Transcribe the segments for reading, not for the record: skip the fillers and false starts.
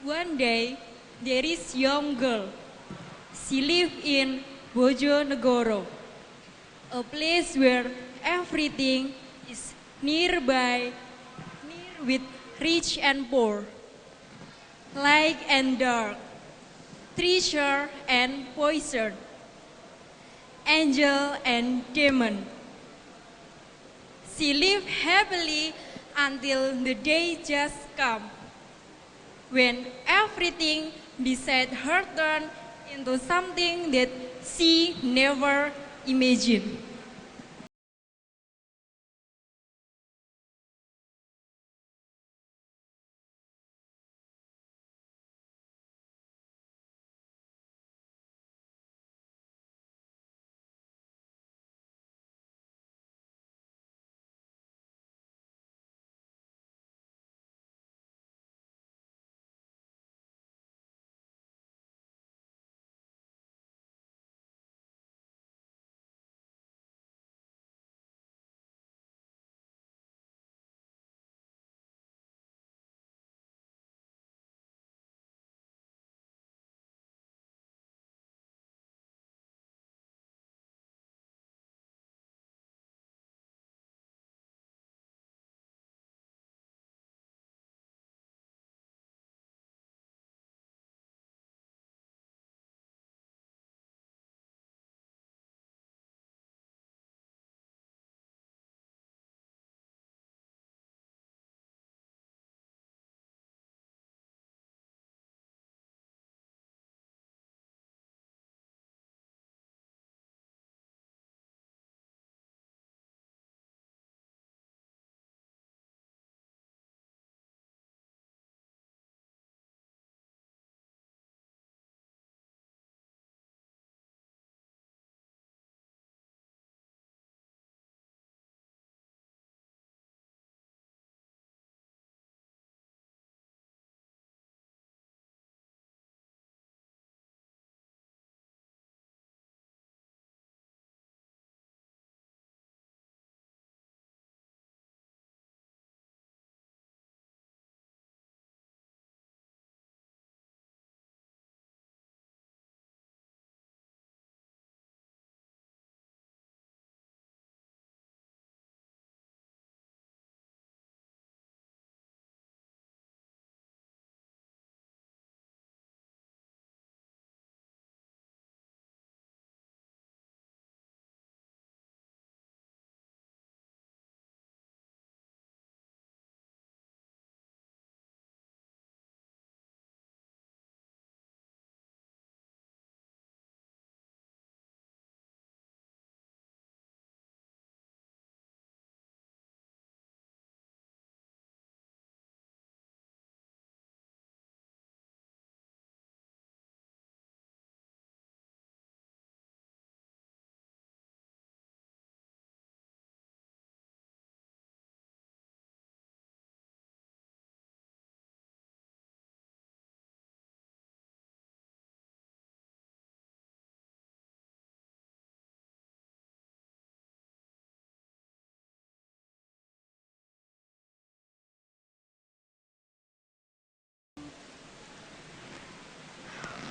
One day, there is young girl. She lived in Bojonegoro, a place where everything is near with rich and poor, light and dark, treasure and poison, angel and demon. She lived happily until the day just come when everything beside her turned into something that she never imagined.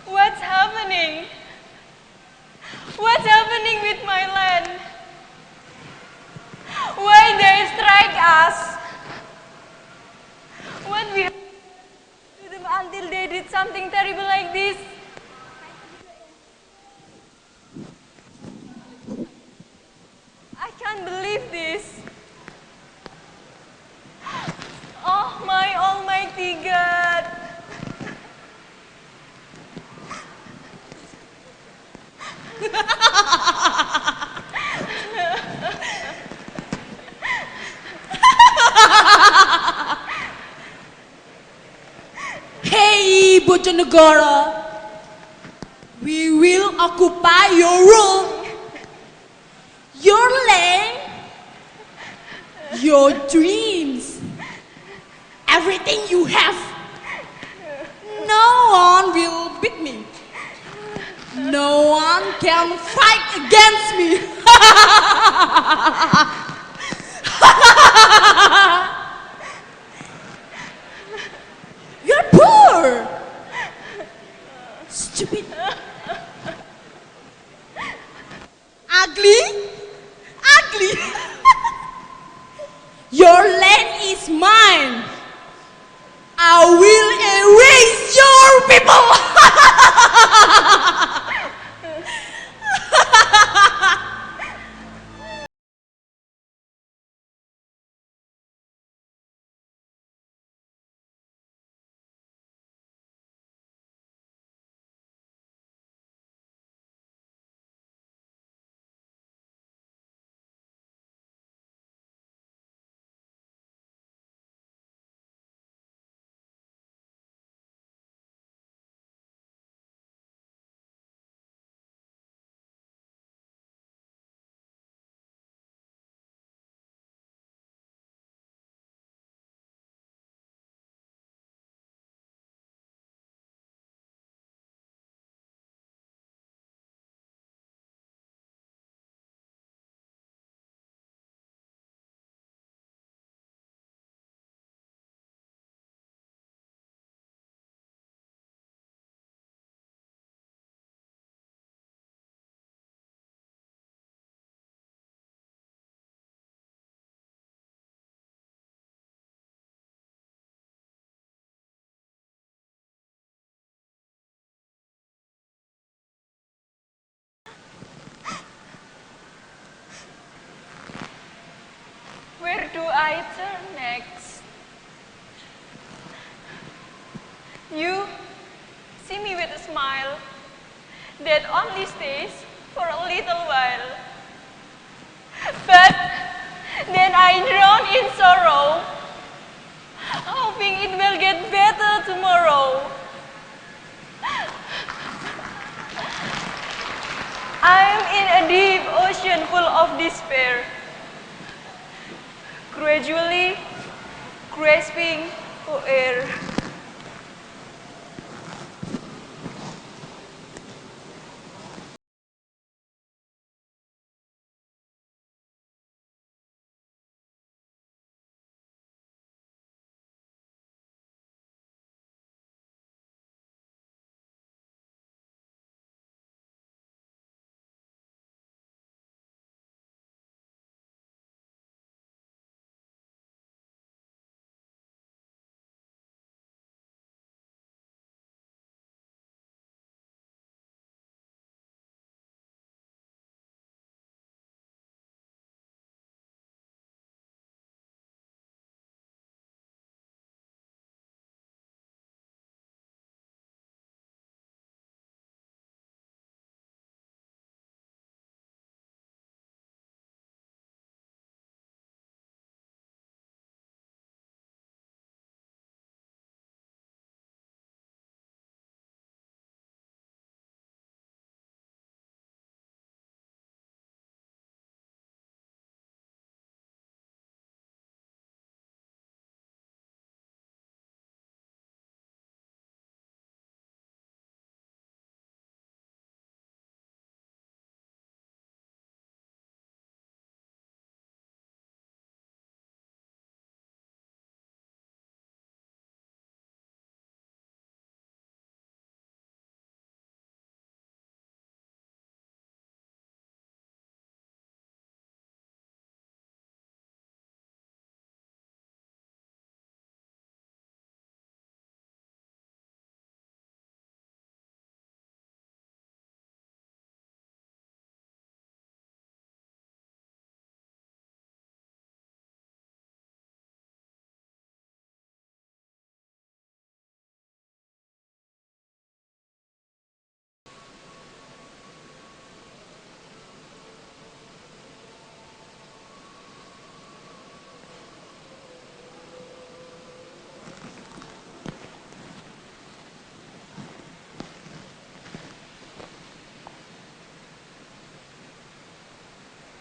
What's happening? What's happening with my land? Why they strike us? What we have to them until they did something terrible like this? I can't believe this. Oh my almighty God. Hey, Bojonegoro, we will occupy your room, your land, your dreams, everything you have. No one will beat me. No one can fight against me. You're poor. Your land is mine. I will erase your people. Where do I turn next? You see me with a smile that only stays for a little while. But then I drown in sorrow, hoping it will get better tomorrow. I'm in a deep ocean full of despair, gradually grasping for air.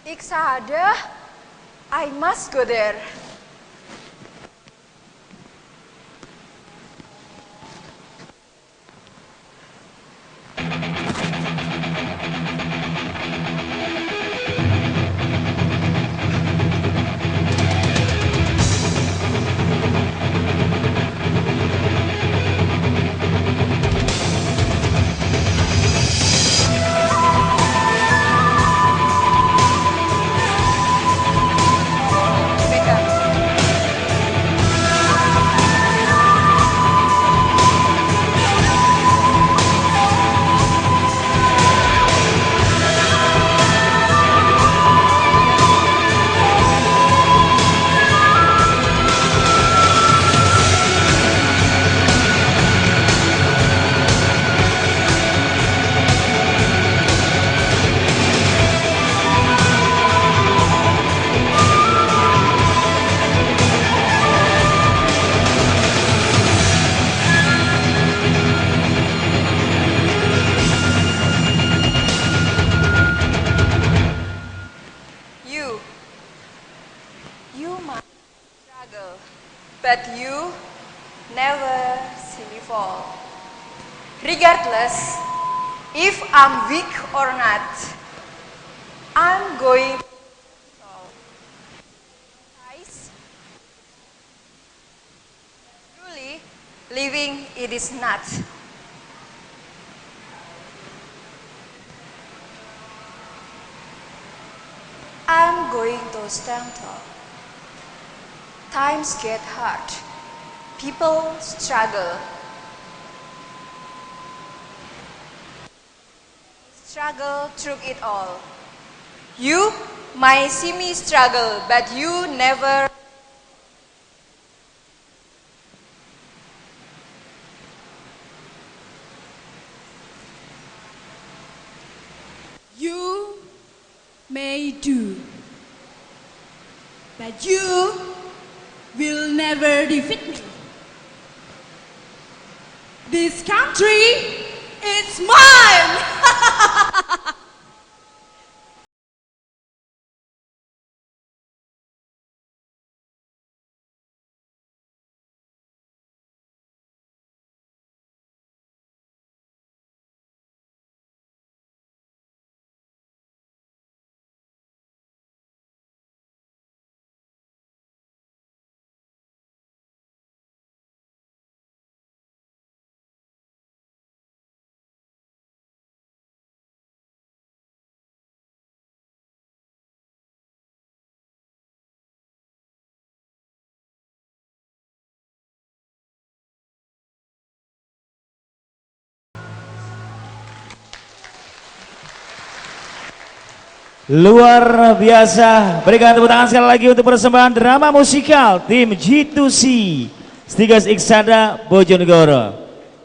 Iksada, I must go there. Becca. You might struggle, but you never see me fall. Regardless if I'm weak or not, I'm going to solve. Truly, living it is not. I'm going to stand tall. Times get hard. People struggle. Struggle through it all. You might see me struggle, but you never. You may do, but you will never defeat me. This country is mine! Luar biasa. Berikan tepuk tangan sekali lagi untuk persembahan drama musikal tim G2C Stikas Iksada Bojonegoro.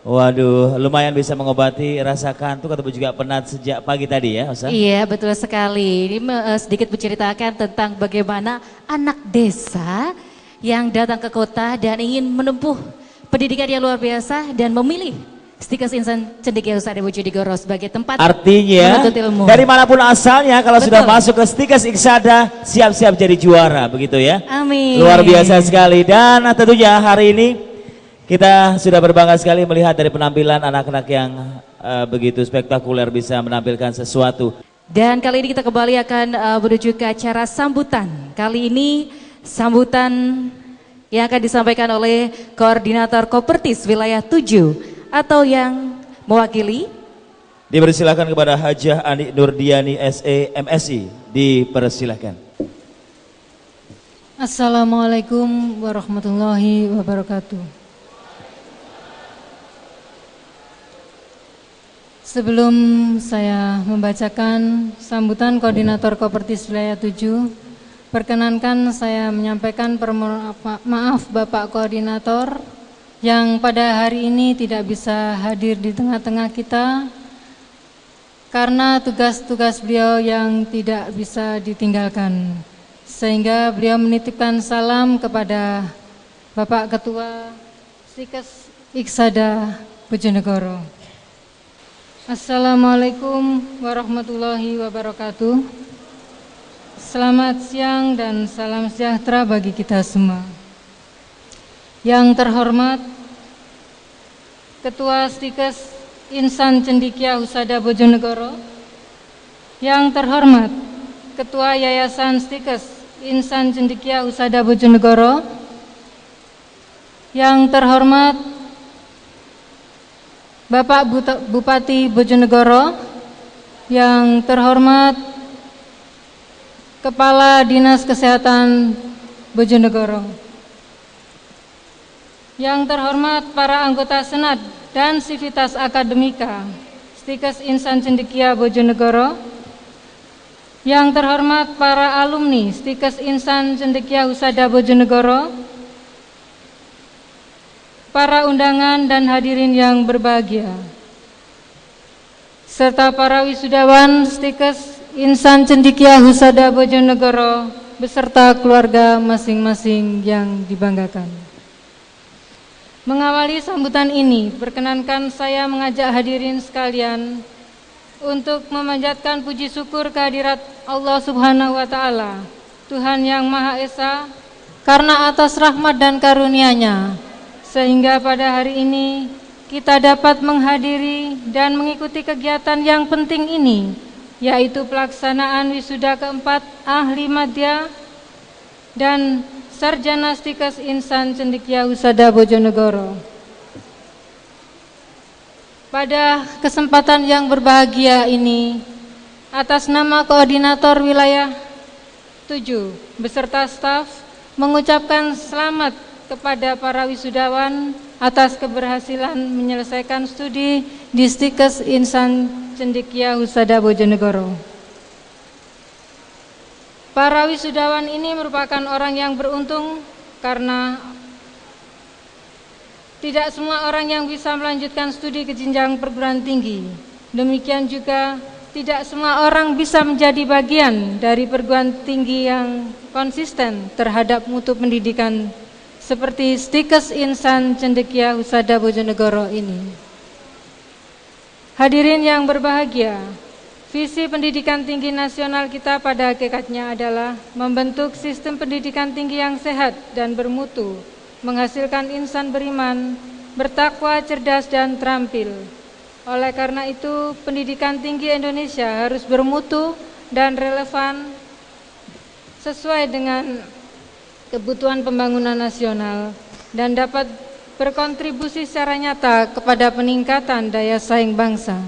Waduh, lumayan bisa mengobati rasa kantuk atau juga penat sejak pagi tadi ya, Osa? Iya, betul sekali. Ini sedikit menceritakan tentang bagaimana anak desa yang datang ke kota dan ingin menempuh pendidikan yang luar biasa dan memilih Stikas Insan Cendekia Husada Bojonegoro sebagai tempat artinya menuntut ilmu. dari manapun asalnya kalau Betul. sudah masuk ke Stikas Iksada siap-siap jadi juara begitu ya. Amin. Luar biasa sekali dan tentunya hari ini kita sudah berbangga sekali melihat dari penampilan anak-anak yang begitu spektakuler bisa menampilkan sesuatu. Dan kali ini kita kembali akan menuju ke acara sambutan. Kali ini sambutan yang akan disampaikan oleh Koordinator Kopertis Wilayah 7 atau yang mewakili. Dipersilakan kepada Hajah Ani Nurdiani SE MSI. Dipersilakan. Assalamualaikum warahmatullahi wabarakatuh. Sebelum saya membacakan sambutan Koordinator Kopertis Wilayah 7, perkenankan saya menyampaikan permohonan maaf Bapak Koordinator yang pada hari ini tidak bisa hadir di tengah-tengah kita karena tugas-tugas beliau yang tidak bisa ditinggalkan, sehingga beliau menitipkan salam kepada Bapak Ketua Stikas Iksada Bojonegoro. Assalamualaikum warahmatullahi wabarakatuh. Selamat siang dan salam sejahtera bagi kita semua. Yang terhormat Ketua Stikas Insan Cendekia Husada Bojonegoro, yang terhormat Ketua Yayasan Stikas Insan Cendekia Husada Bojonegoro, yang terhormat Bapak Bupati Bojonegoro, yang terhormat Kepala Dinas Kesehatan Bojonegoro, yang terhormat para anggota Senat dan Sivitas Akademika Stikas Insan Cendekia Bojonegoro, yang terhormat para alumni Stikas Insan Cendekia Husada Bojonegoro, para undangan dan hadirin yang berbahagia, serta para wisudawan Stikas Insan Cendekia Husada Bojonegoro beserta keluarga masing-masing yang dibanggakan. Mengawali sambutan ini, perkenankan saya mengajak hadirin sekalian untuk memanjatkan puji syukur kehadirat Allah Subhanahu wa Ta'ala, Tuhan yang Maha Esa, karena atas rahmat dan karunia-Nya, sehingga pada hari ini kita dapat menghadiri dan mengikuti kegiatan yang penting ini, yaitu pelaksanaan wisuda keempat ahli madya dan sarjana Stikes Insan Cendekia Husada Bojonegoro. Pada kesempatan yang berbahagia ini, atas nama Koordinator Wilayah 7 beserta staf mengucapkan selamat kepada para wisudawan atas keberhasilan menyelesaikan studi di Stikes Insan Cendekia Husada Bojonegoro. Para wisudawan ini merupakan orang yang beruntung karena tidak semua orang yang bisa melanjutkan studi ke jenjang perguruan tinggi. Demikian juga tidak semua orang bisa menjadi bagian dari perguruan tinggi yang konsisten terhadap mutu pendidikan seperti Stikes Insan Cendekia Husada Bojonegoro ini. Hadirin yang berbahagia, visi pendidikan tinggi nasional kita pada hakikatnya adalah membentuk sistem pendidikan tinggi yang sehat dan bermutu, menghasilkan insan beriman, bertakwa, cerdas, dan terampil. Oleh karena itu, pendidikan tinggi Indonesia harus bermutu dan relevan sesuai dengan kebutuhan pembangunan nasional dan dapat berkontribusi secara nyata kepada peningkatan daya saing bangsa.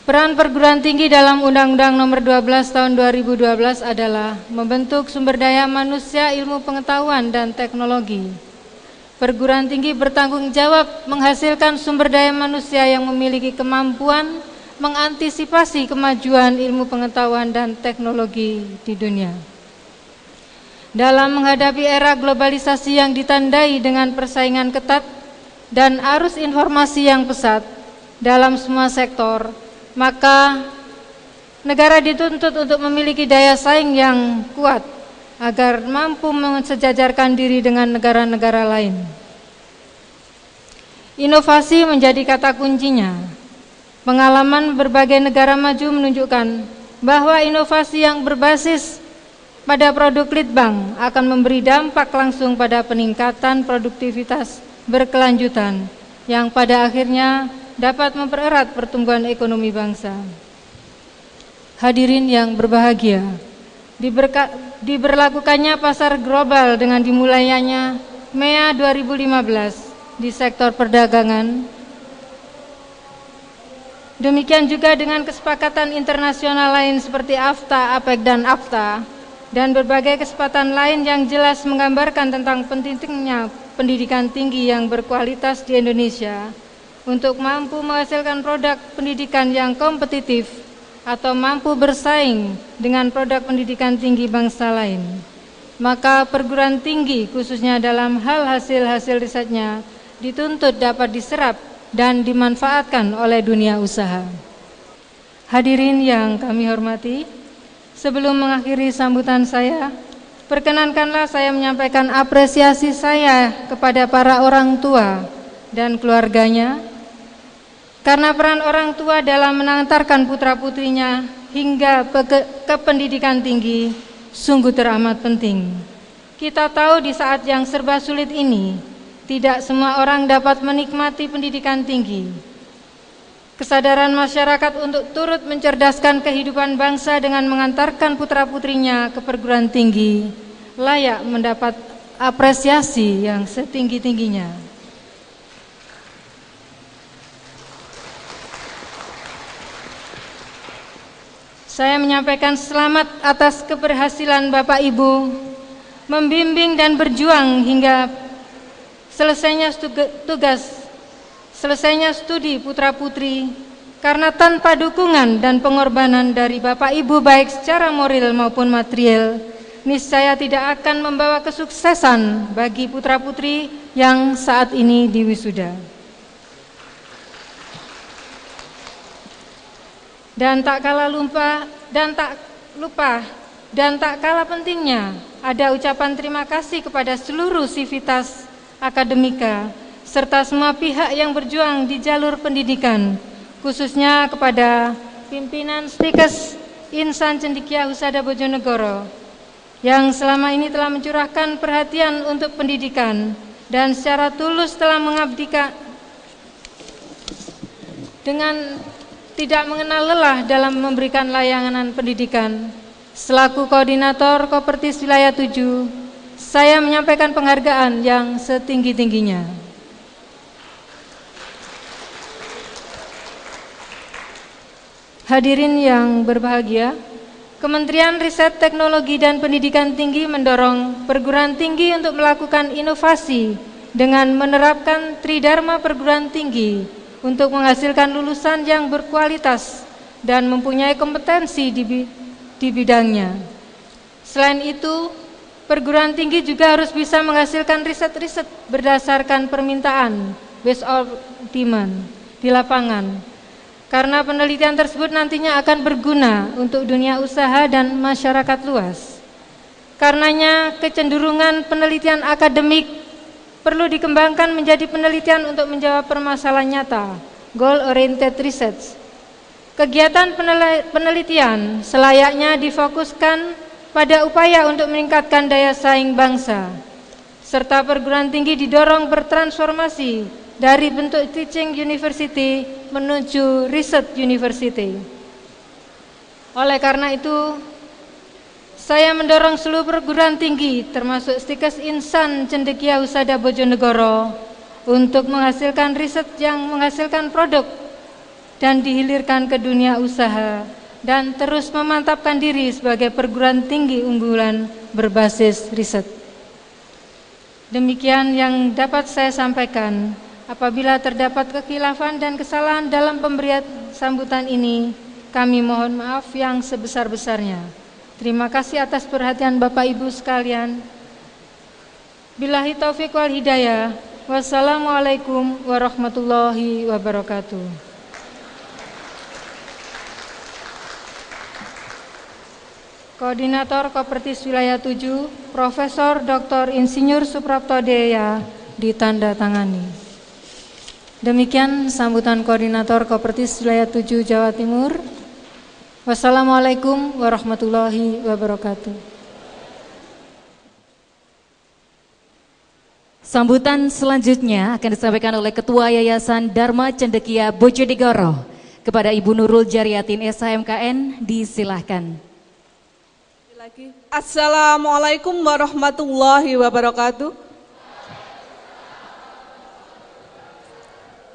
Peran perguruan tinggi dalam Undang-Undang Nomor 12 Tahun 2012 adalah membentuk sumber daya manusia ilmu pengetahuan dan teknologi. Perguruan tinggi bertanggung jawab menghasilkan sumber daya manusia yang memiliki kemampuan mengantisipasi kemajuan ilmu pengetahuan dan teknologi di dunia. Dalam menghadapi era globalisasi yang ditandai dengan persaingan ketat dan arus informasi yang pesat dalam semua sektor, maka negara dituntut untuk memiliki daya saing yang kuat agar mampu mensejajarkan diri dengan negara-negara lain. Inovasi menjadi kata kuncinya. Pengalaman berbagai negara maju menunjukkan bahwa inovasi yang berbasis pada produk litbang akan memberi dampak langsung pada peningkatan produktivitas berkelanjutan yang pada akhirnya dapat mempererat pertumbuhan ekonomi bangsa. Hadirin yang berbahagia, diberlakukannya pasar global dengan dimulainya MEA 2015 di sektor perdagangan. Demikian juga dengan kesepakatan internasional lain seperti AFTA, APEC, dan AFTA, dan berbagai kesempatan lain yang jelas menggambarkan tentang pentingnya pendidikan tinggi yang berkualitas di Indonesia untuk mampu menghasilkan produk pendidikan yang kompetitif atau mampu bersaing dengan produk pendidikan tinggi bangsa lain. Maka perguruan tinggi khususnya dalam hal hasil-hasil risetnya dituntut dapat diserap dan dimanfaatkan oleh dunia usaha. Hadirin yang kami hormati, sebelum mengakhiri sambutan saya, perkenankanlah saya menyampaikan apresiasi saya kepada para orang tua dan keluarganya, karena peran orang tua dalam mengantarkan putra-putrinya hingga ke pendidikan tinggi sungguh teramat penting. Kita tahu di saat yang serba sulit ini, tidak semua orang dapat menikmati pendidikan tinggi. Kesadaran masyarakat untuk turut mencerdaskan kehidupan bangsa dengan mengantarkan putra-putrinya ke perguruan tinggi layak mendapat apresiasi yang setinggi-tingginya. Saya menyampaikan selamat atas keberhasilan Bapak Ibu membimbing dan berjuang hingga selesainya studi putra-putri, karena tanpa dukungan dan pengorbanan dari Bapak Ibu baik secara moral maupun material, niscaya tidak akan membawa kesuksesan bagi putra-putri yang saat ini diwisuda. Dan tak kalah pentingnya ada ucapan terima kasih kepada seluruh sivitas akademika serta semua pihak yang berjuang di jalur pendidikan, khususnya kepada pimpinan Stikes Insan Cendekia Husada Bojonegoro yang selama ini telah mencurahkan perhatian untuk pendidikan dan secara tulus telah mengabdikan dengan tidak mengenal lelah dalam memberikan layanan pendidikan. Selaku Koordinator Kopertis Wilayah 7, saya menyampaikan penghargaan yang setinggi-tingginya. Hadirin yang berbahagia, Kementerian Riset Teknologi dan Pendidikan Tinggi mendorong perguruan tinggi untuk melakukan inovasi dengan menerapkan Tridharma perguruan tinggi untuk menghasilkan lulusan yang berkualitas dan mempunyai kompetensi di bidangnya. Selain itu, perguruan tinggi juga harus bisa menghasilkan riset-riset berdasarkan permintaan based on demand di lapangan. Karena penelitian tersebut nantinya akan berguna untuk dunia usaha dan masyarakat luas. Karenanya kecenderungan penelitian akademik perlu dikembangkan menjadi penelitian untuk menjawab permasalahan nyata, goal-oriented research. Kegiatan penelitian selayaknya difokuskan pada upaya untuk meningkatkan daya saing bangsa, serta perguruan tinggi didorong bertransformasi dari bentuk teaching university menuju research university. Oleh karena itu, saya mendorong seluruh perguruan tinggi termasuk Stikes Insan Cendekia Husada Bojonegoro untuk menghasilkan riset yang menghasilkan produk dan dihilirkan ke dunia usaha dan terus memantapkan diri sebagai perguruan tinggi unggulan berbasis riset. Demikian yang dapat saya sampaikan. Apabila terdapat kekhilafan dan kesalahan dalam pemberian sambutan ini, kami mohon maaf yang sebesar-besarnya. Terima kasih atas perhatian Bapak Ibu sekalian. Billahi taufiq wal hidayah. Wassalamualaikum warahmatullahi wabarakatuh. Koordinator Kopertis Wilayah 7, Profesor Dr. Insinyur Suprapto Deya, ditandatangani. Demikian sambutan Koordinator Kopertis Wilayah 7 Jawa Timur. Wassalamualaikum warahmatullahi wabarakatuh. Sambutan selanjutnya akan disampaikan oleh Ketua Yayasan Dharma Cendekia Bojonegoro kepada Ibu Nurul Jariatin SHMKN, disilahkan. Assalamualaikum warahmatullahi wabarakatuh.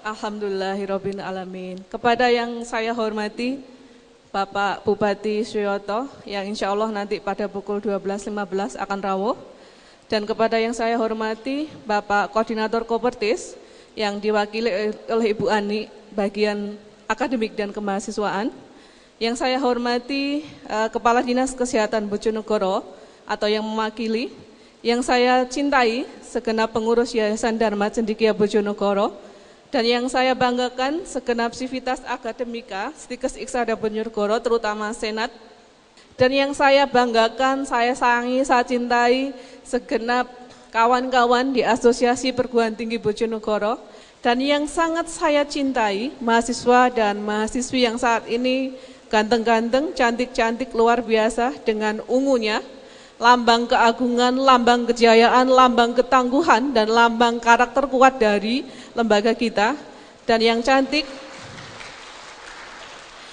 Alhamdulillahirabbil alamin. Kepada yang saya hormati Bapak Bupati Suyoto yang insya Allah nanti pada pukul 12.15 akan rawuh, dan kepada yang saya hormati Bapak Koordinator Kopertis yang diwakili oleh Ibu Ani bagian akademik dan kemahasiswaan, yang saya hormati Kepala Dinas Kesehatan Bojonegoro atau yang mewakili, yang saya cintai segenap pengurus Yayasan Dharma Cendekia Bojonegoro, dan yang saya banggakan segenap sivitas akademika Stikes Iksada Bojonegoro terutama Senat, dan yang saya banggakan, saya sayangi, saya cintai segenap kawan-kawan di Asosiasi Perguruan Tinggi Bojonegoro, dan yang sangat saya cintai mahasiswa dan mahasiswi yang saat ini ganteng-ganteng, cantik-cantik, luar biasa dengan ungunya, lambang keagungan, lambang kejayaan, lambang ketangguhan, dan lambang karakter kuat dari lembaga kita. Dan yang cantik,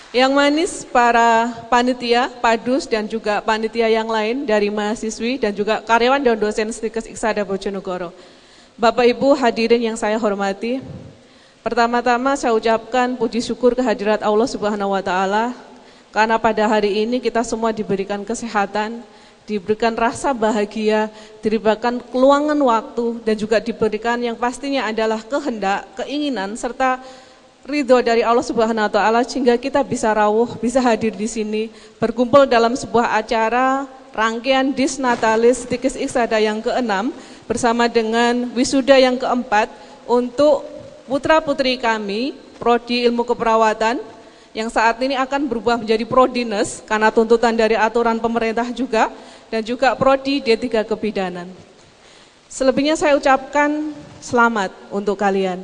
yang manis para panitia, padus, dan juga panitia yang lain dari mahasiswi dan juga karyawan dan dosen Stikes Iksada Bojonegoro. Bapak Ibu hadirin yang saya hormati, pertama-tama saya ucapkan puji syukur kehadirat Allah Subhanahu wa Ta'ala, karena pada hari ini kita semua diberikan kesehatan, diberikan rasa bahagia, diberikan keluangan waktu, dan juga diberikan yang pastinya adalah kehendak, keinginan, serta ridho dari Allah Subhanahu wa Ta'ala, sehingga kita bisa rawuh, bisa hadir di sini, berkumpul dalam sebuah acara rangkaian Disnatalis Stikes Iksada yang ke-6 bersama dengan wisuda yang ke-4 untuk putra-putri kami, Prodi Ilmu Keperawatan, yang saat ini akan berubah menjadi Prodinas karena tuntutan dari aturan pemerintah juga, dan juga Prodi D3 Kebidanan. Selebihnya saya ucapkan selamat untuk kalian.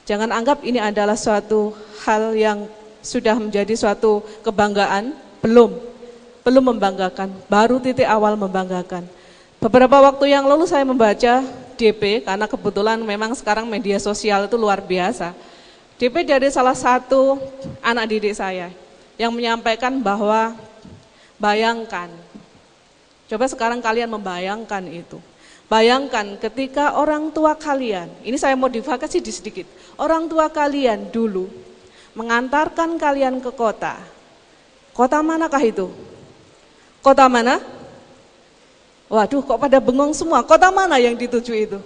Jangan anggap ini adalah suatu hal yang sudah menjadi suatu kebanggaan, belum membanggakan, baru titik awal membanggakan. Beberapa waktu yang lalu saya membaca DP, karena kebetulan memang sekarang media sosial itu luar biasa. DP dari salah satu anak didik saya yang menyampaikan bahwa bayangkan, coba sekarang kalian membayangkan itu. Bayangkan ketika orang tua kalian, ini saya modifikasi sedikit, orang tua kalian dulu mengantarkan kalian ke kota. Kota manakah itu? Kota mana? Waduh, kok pada bengong semua. Kota mana yang dituju itu?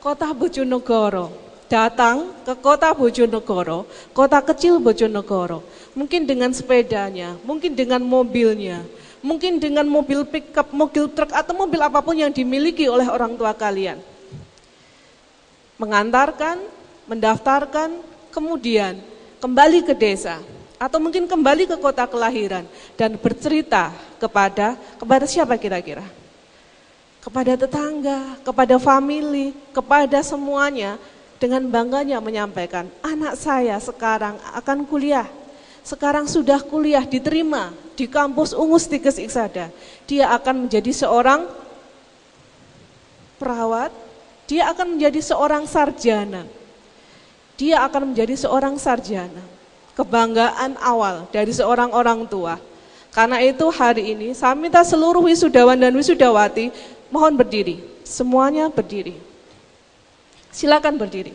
Kota Bojonegoro. Datang ke kota Bojonegoro, kota kecil Bojonegoro. Mungkin dengan sepedanya, mungkin dengan mobilnya, mungkin dengan mobil pickup, mobil truk, atau mobil apapun yang dimiliki oleh orang tua kalian. Mengantarkan, mendaftarkan, kemudian kembali ke desa, atau mungkin kembali ke kota kelahiran, dan bercerita kepada siapa kira-kira? Kepada tetangga, kepada famili, kepada semuanya, dengan bangganya menyampaikan, anak saya sekarang akan kuliah. Sekarang sudah kuliah, diterima di kampus UNGU Stikes Iksada. Dia akan menjadi seorang perawat, dia akan menjadi seorang sarjana. Dia akan menjadi seorang sarjana. Kebanggaan awal dari seorang orang tua. Karena itu hari ini saya minta seluruh wisudawan dan wisudawati mohon berdiri. Semuanya berdiri. Silakan berdiri.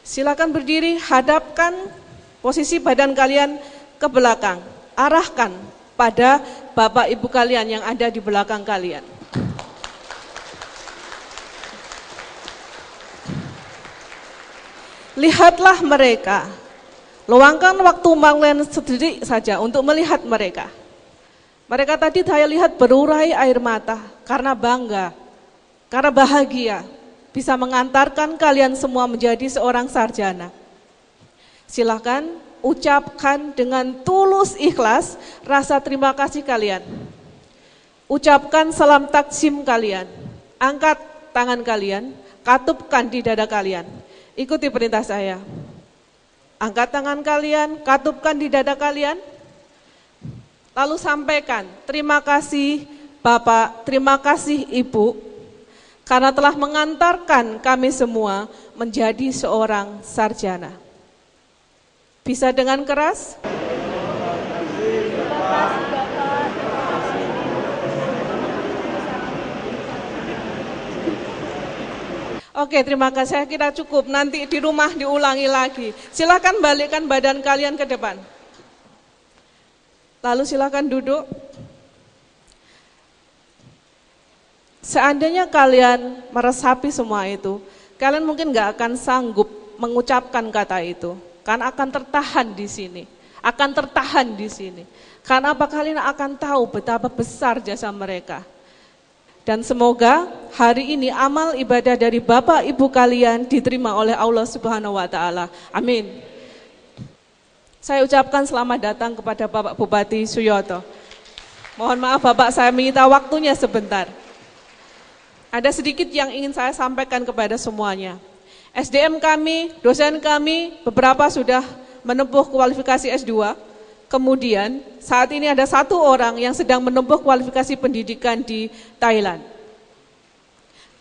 Silakan berdiri, hadapkan posisi badan kalian ke belakang. Arahkan pada bapak ibu kalian yang ada di belakang kalian. Lihatlah mereka. Luangkan waktu kalian sedikit saja untuk melihat mereka. Mereka tadi saya lihat berurai air mata karena bangga, karena bahagia bisa mengantarkan kalian semua menjadi seorang sarjana. Silakan ucapkan dengan tulus ikhlas rasa terima kasih kalian. Ucapkan salam taksim kalian. Angkat tangan kalian, katupkan di dada kalian. Ikuti perintah saya. Angkat tangan kalian, katupkan di dada kalian. Lalu sampaikan, terima kasih Bapak, terima kasih Ibu, karena telah mengantarkan kami semua menjadi seorang sarjana. Bisa dengan keras? Oke, terima kasih. Saya kira cukup. Nanti di rumah diulangi lagi. Silakan balikkan badan kalian ke depan. Lalu silakan duduk. Seandainya kalian meresapi semua itu, kalian mungkin gak akan sanggup mengucapkan kata itu, karena akan tertahan di sini, Karena apa, kalian akan tahu betapa besar jasa mereka. Dan semoga hari ini amal ibadah dari Bapak Ibu kalian diterima oleh Allah Subhanahu wa taala. Amin. Saya ucapkan selamat datang kepada Bapak Bupati Suyoto. Mohon maaf Bapak, saya minta waktunya sebentar. Ada sedikit yang ingin saya sampaikan kepada semuanya. SDM kami, dosen kami, beberapa sudah menempuh kualifikasi S2. Kemudian saat ini ada satu orang yang sedang menempuh kualifikasi pendidikan di Thailand.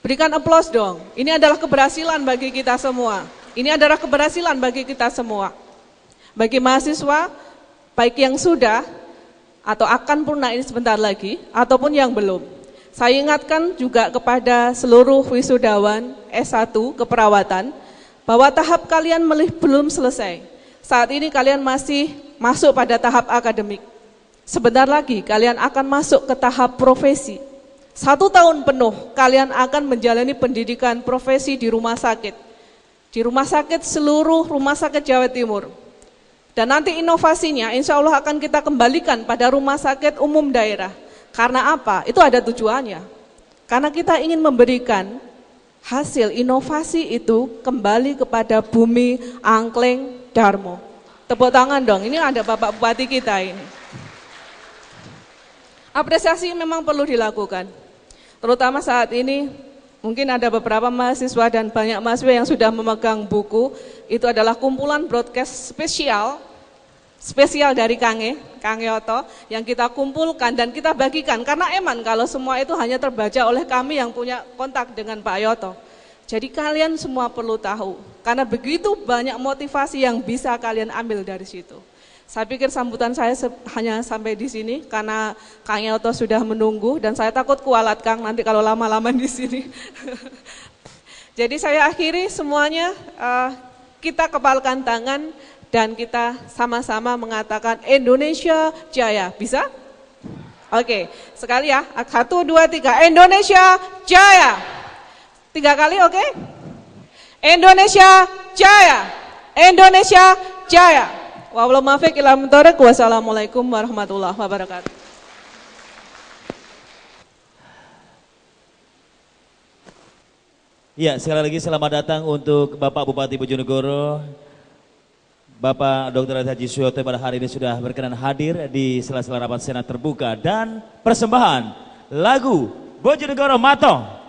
Berikan aplaus dong. Ini adalah keberhasilan bagi kita semua. Bagi mahasiswa, baik yang sudah atau akan purna ini sebentar lagi, ataupun yang belum. Saya ingatkan juga kepada seluruh wisudawan S1 keperawatan, bahwa tahap kalian belum selesai. Saat ini kalian masih masuk pada tahap akademik. Sebentar lagi kalian akan masuk ke tahap profesi. 1 tahun penuh kalian akan menjalani pendidikan profesi di rumah sakit. Di rumah sakit, seluruh rumah sakit Jawa Timur. Dan nanti inovasinya insya Allah akan kita kembalikan pada rumah sakit umum daerah. Karena apa? Itu ada tujuannya. Karena kita ingin memberikan hasil inovasi itu kembali kepada bumi Angkleng Darmo. Tepuk tangan dong, ini ada Bapak Bupati kita ini. Apresiasi memang perlu dilakukan. Terutama saat ini Mungkin ada beberapa mahasiswa dan banyak mahasiswa yang sudah memegang buku. Itu adalah kumpulan broadcast spesial dari Kang Yoto yang kita kumpulkan dan kita bagikan. Karena eman kalau semua itu hanya terbaca oleh kami yang punya kontak dengan Pak Yoto. Jadi kalian semua perlu tahu, karena begitu banyak motivasi yang bisa kalian ambil dari situ. Saya pikir sambutan saya hanya sampai di sini karena Kang Yoto sudah menunggu dan saya takut kualat Kang nanti kalau lama-lama di sini. Jadi saya akhiri semuanya, kita kepalkan tangan dan kita sama-sama mengatakan Indonesia Jaya. Bisa? Oke, sekali ya. 1, 2, 3. Indonesia Jaya. 3 kali, oke? Indonesia Jaya. Indonesia Jaya. Wassalamualaikum warahmatullahi wabarakatuh. Ya, sekali lagi selamat datang untuk Bapak Bupati Bojonegoro, Bapak Dr. Haji Suyoto pada hari ini sudah berkenan hadir di sela-sela rapat senat terbuka dan persembahan lagu Bojonegoro Matong.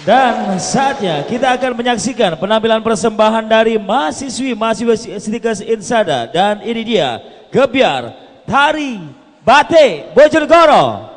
Dan saatnya kita akan menyaksikan penampilan persembahan dari mahasiswi Stikers Insada. Dan ini dia Gebyar Tari Batik Bojonegoro.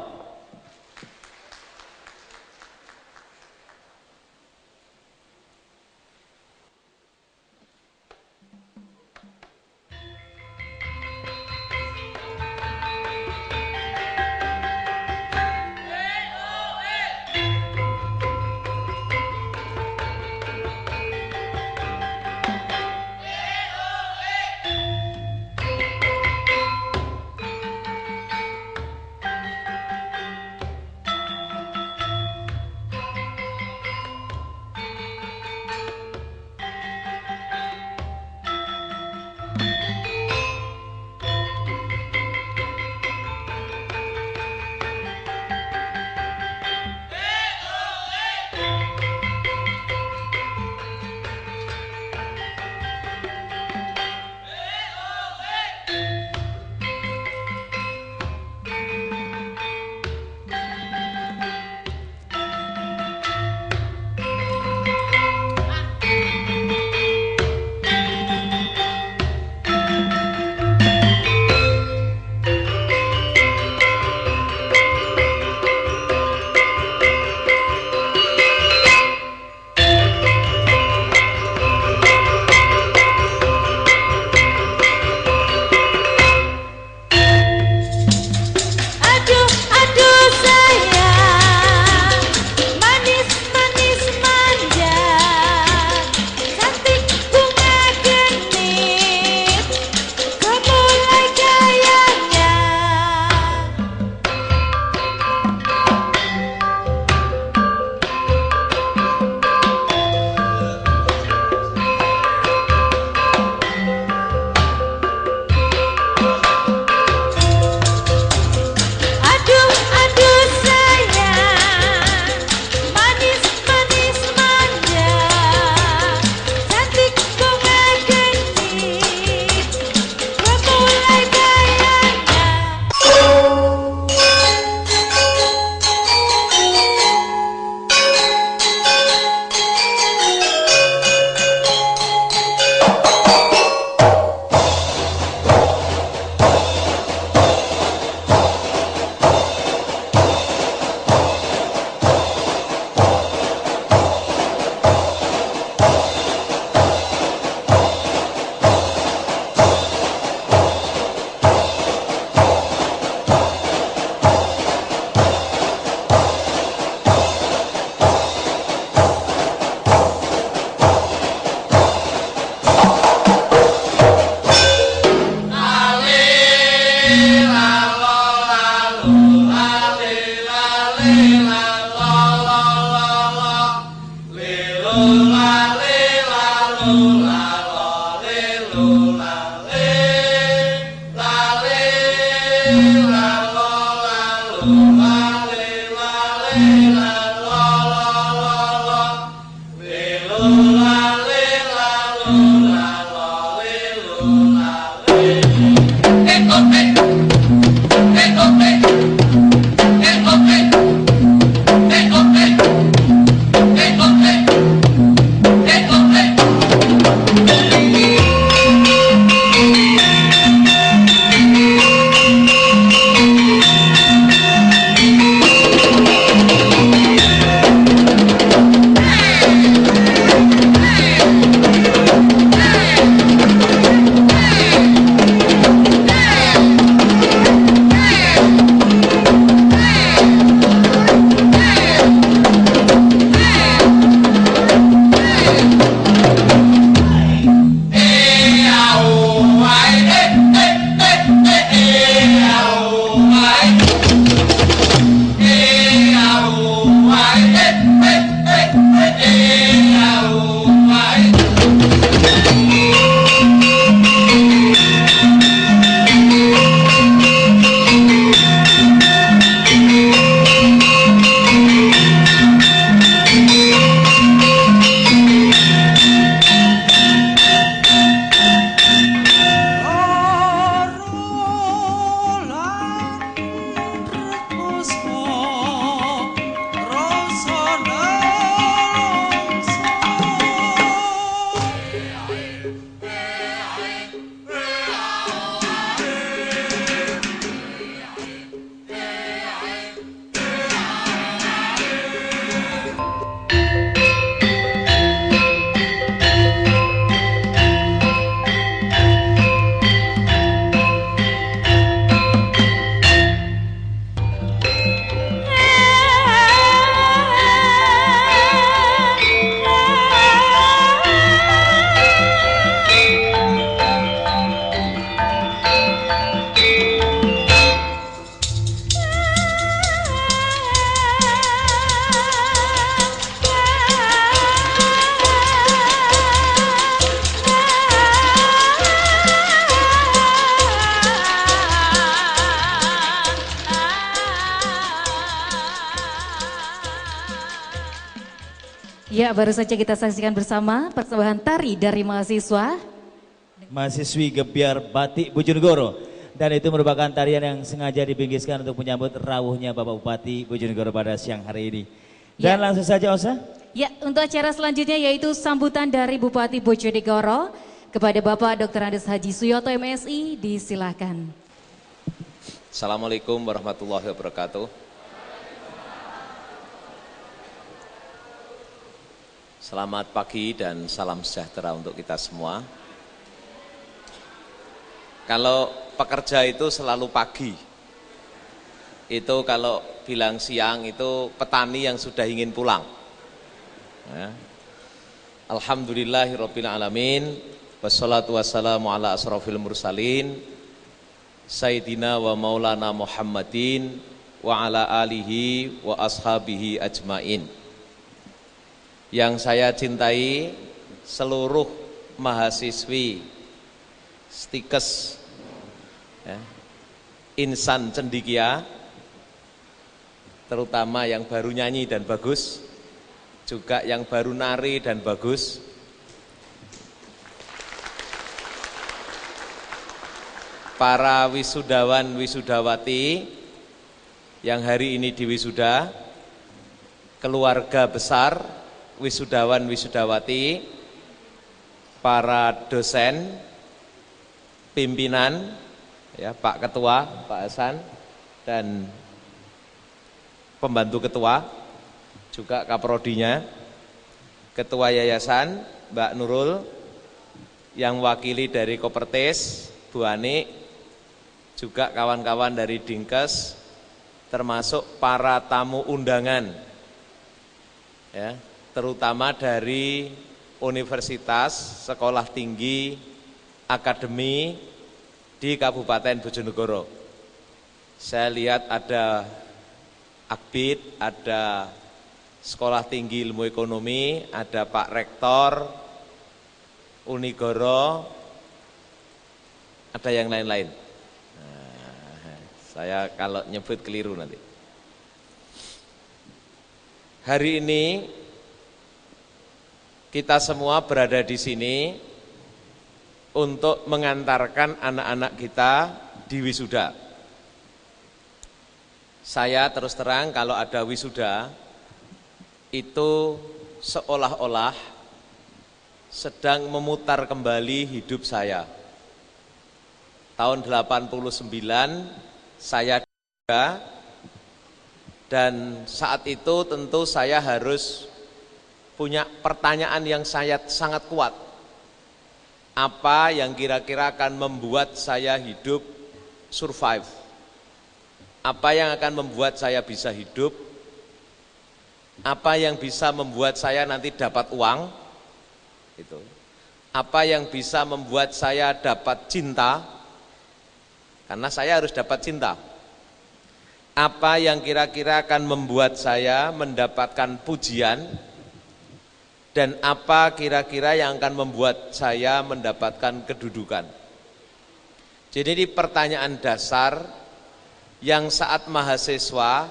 Ya, baru saja kita saksikan bersama persembahan tari dari mahasiswa. Mahasiswi Gebyar Batik Bojonegoro. Dan itu merupakan tarian yang sengaja dibingkiskan untuk menyambut rawuhnya Bapak Bupati Bojonegoro pada siang hari ini. Dan langsung saja Osa. Ya, untuk acara selanjutnya yaitu sambutan dari Bupati Bojonegoro kepada Bapak Dr. Andes Haji Suyoto MSI, disilakan. Assalamualaikum warahmatullahi wabarakatuh. Selamat pagi dan salam sejahtera untuk kita semua. Kalau pekerja itu selalu pagi, itu kalau bilang siang itu petani yang sudah ingin pulang. Ya. Alhamdulillahirabbil alamin, wassalatu wassalamu ala asrofil mursalin, Sayyidina wa maulana Muhammadin wa ala alihi wa ashabihi ajmain. Yang saya cintai seluruh mahasiswi Stikes ya, Insan Cendikia, terutama yang baru nyanyi dan bagus, juga yang baru nari dan bagus. Para wisudawan wisudawati yang hari ini diwisuda, keluarga besar wisudawan wisudawati, para dosen, pimpinan, ya, Pak Ketua, Pak Hasan, dan pembantu ketua, juga kaprodinya, ketua yayasan, Mbak Nurul, yang wakili dari Kopertis, Bu Ani, juga kawan-kawan dari Dinkes, termasuk para tamu undangan, ya, terutama dari universitas, sekolah tinggi, akademi di Kabupaten Bojonegoro. Saya lihat ada Akbid, ada Sekolah Tinggi Ilmu Ekonomi, ada Pak Rektor Unigoro, ada yang lain-lain. Nah, saya kalau nyebut keliru nanti. Hari ini kita semua berada di sini untuk mengantarkan anak-anak kita di wisuda. Saya terus terang kalau ada wisuda, itu seolah-olah sedang memutar kembali hidup saya. Tahun 89 saya wisuda, dan saat itu tentu saya harus punya pertanyaan yang sangat kuat. Apa yang kira-kira akan membuat saya hidup survive? Apa yang akan membuat saya bisa hidup? Apa yang bisa membuat saya nanti dapat uang? Itu. Apa yang bisa membuat saya dapat cinta? Karena saya harus dapat cinta. Apa yang kira-kira akan membuat saya mendapatkan pujian? Dan apa kira-kira yang akan membuat saya mendapatkan kedudukan? Jadi ini pertanyaan dasar yang saat mahasiswa,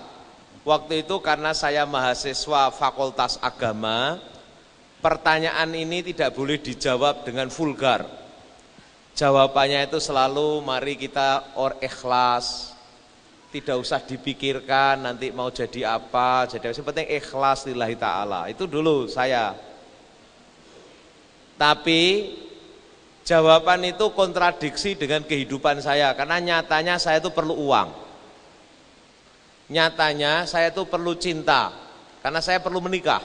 waktu itu karena saya mahasiswa Fakultas Agama, pertanyaan ini tidak boleh dijawab dengan vulgar. Jawabannya itu selalu mari kita ikhlas, tidak usah dipikirkan nanti mau jadi apa, jadi yang penting ikhlas lillahi ta'ala. Itu dulu saya. Tapi jawaban itu kontradiksi dengan kehidupan saya, karena nyatanya saya itu perlu uang. Nyatanya saya itu perlu cinta, karena saya perlu menikah.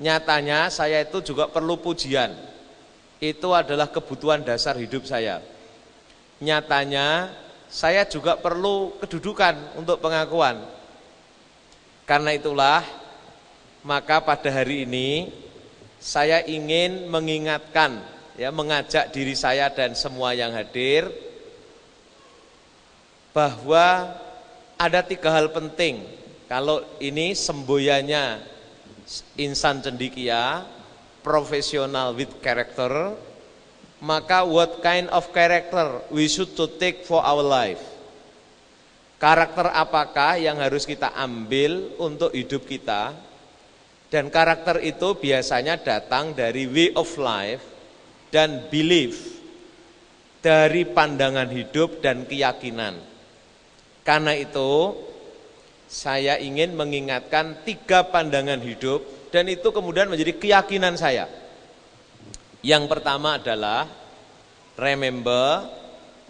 Nyatanya saya itu juga perlu pujian, itu adalah kebutuhan dasar hidup saya. Nyatanya saya juga perlu kedudukan untuk pengakuan. Karena itulah, maka pada hari ini saya ingin mengingatkan, ya, mengajak diri saya dan semua yang hadir bahwa ada 3 hal penting. Kalau ini semboyannya Insan Cendikia, professional with character, maka what kind of character we should to take for our life? Karakter apakah yang harus kita ambil untuk hidup kita? Dan karakter itu biasanya datang dari way of life dan belief, dari pandangan hidup dan keyakinan. Karena itu, saya ingin mengingatkan 3 pandangan hidup dan itu kemudian menjadi keyakinan saya. Yang pertama adalah, remember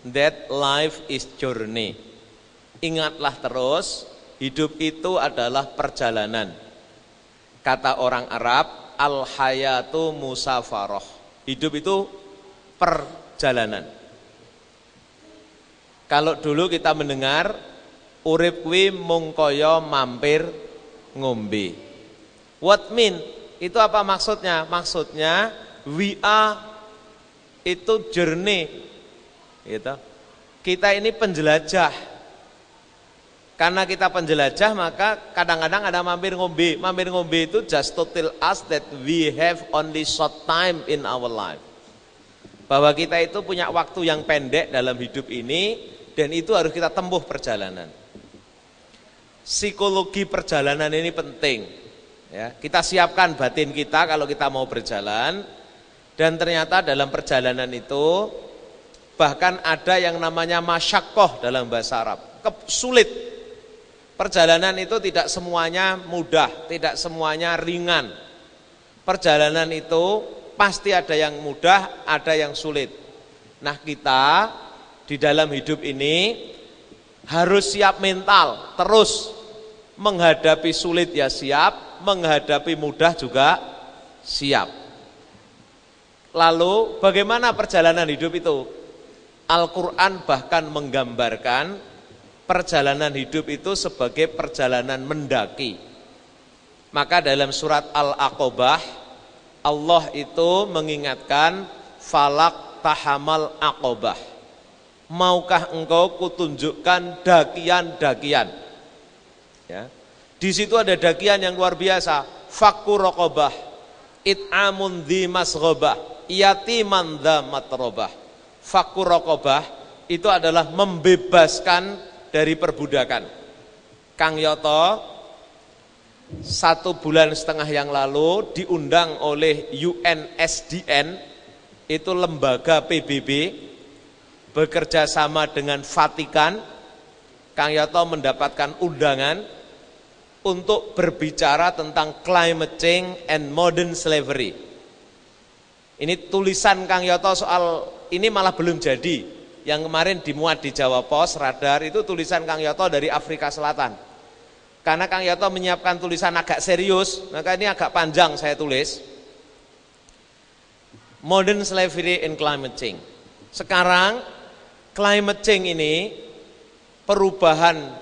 that life is journey. Ingatlah terus, hidup itu adalah perjalanan. Kata orang Arab, al-hayatu musafaroh. Hidup itu perjalanan. Kalau dulu kita mendengar, urip kuwi mung kaya mampir ngombe. What mean? Itu apa maksudnya? Maksudnya, we are itu journey. Gitu. Kita ini penjelajah. Karena kita penjelajah, maka kadang-kadang ada mampir ngombe. Mampir ngombe itu just to tell us that we have only short time in our life. Bahwa kita itu punya waktu yang pendek dalam hidup ini, dan itu harus kita tempuh perjalanan. Psikologi perjalanan ini penting. Ya, kita siapkan batin kita kalau kita mau berjalan, dan ternyata dalam perjalanan itu, bahkan ada yang namanya masyakoh dalam bahasa Arab, sulit. Perjalanan itu tidak semuanya mudah, tidak semuanya ringan. Perjalanan itu pasti ada yang mudah, ada yang sulit. Nah, kita di dalam hidup ini harus siap mental, terus menghadapi sulit ya siap, menghadapi mudah juga siap. Lalu bagaimana perjalanan hidup itu? Al-Quran bahkan menggambarkan perjalanan hidup itu sebagai perjalanan mendaki. Maka dalam surat Al-Aqobah, Allah itu mengingatkan, falak tahamal aqobah. Maukah engkau kutunjukkan dakian-dakian? Ya. Di situ ada dakian yang luar biasa. Fakku raqobah, it'amun dhi masghobah, yatiman dha matrobah. Fakku raqobah itu adalah membebaskan dari perbudakan. Kang Yoto 1,5 bulan yang lalu diundang oleh UNSDN, itu lembaga PBB, bekerja sama dengan Vatikan. Kang Yoto mendapatkan undangan untuk berbicara tentang climate change and modern slavery. Ini tulisan Kang Yoto soal ini malah belum jadi. Yang kemarin dimuat di Jawa Pos, Radar, itu tulisan Kang Yoto dari Afrika Selatan. Karena Kang Yoto menyiapkan tulisan agak serius, maka ini agak panjang saya tulis. Modern Slavery and Climate Change. Sekarang, climate change ini, perubahan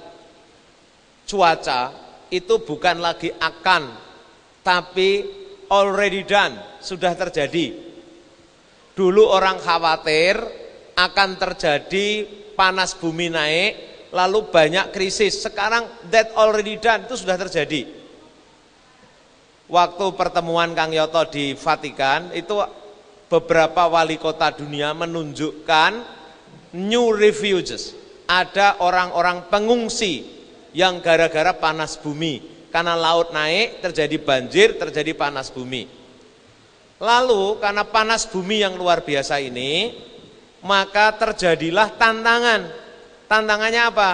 cuaca, itu bukan lagi akan, tapi already done, sudah terjadi. Dulu orang khawatir akan terjadi panas bumi naik, lalu banyak krisis. Sekarang that already done, itu sudah terjadi. Waktu pertemuan Kang Yoto di Vatikan, itu beberapa wali kota dunia menunjukkan new refugees. Ada orang-orang pengungsi yang gara-gara panas bumi. Karena laut naik, terjadi banjir, terjadi panas bumi. Lalu karena panas bumi yang luar biasa ini, maka terjadilah tantangan. Tantangannya apa?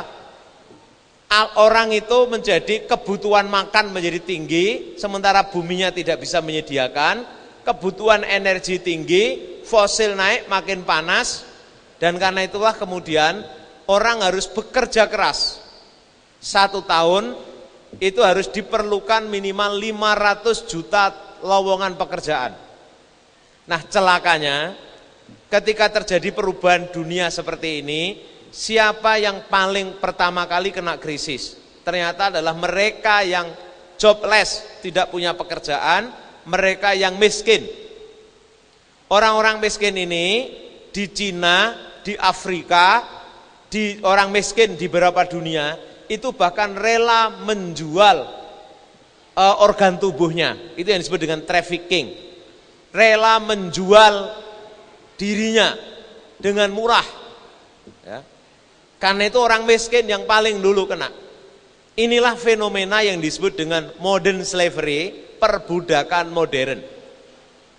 Orang itu menjadi kebutuhan makan menjadi tinggi, sementara buminya tidak bisa menyediakan, kebutuhan energi tinggi, fosil naik makin panas, dan karena itulah kemudian orang harus bekerja keras. 1 tahun itu harus diperlukan minimal 500 juta lowongan pekerjaan. Nah, celakanya ketika terjadi perubahan dunia seperti ini, siapa yang paling pertama kali kena krisis? Ternyata adalah mereka yang jobless, tidak punya pekerjaan, mereka yang miskin. Orang-orang miskin ini di Cina, di Afrika, di orang miskin di beberapa dunia, itu bahkan rela menjual organ tubuhnya. Itu yang disebut dengan trafficking. Rela menjual dirinya dengan murah. Ya. Karena itu orang miskin yang paling dulu kena. Inilah fenomena yang disebut dengan modern slavery, perbudakan modern.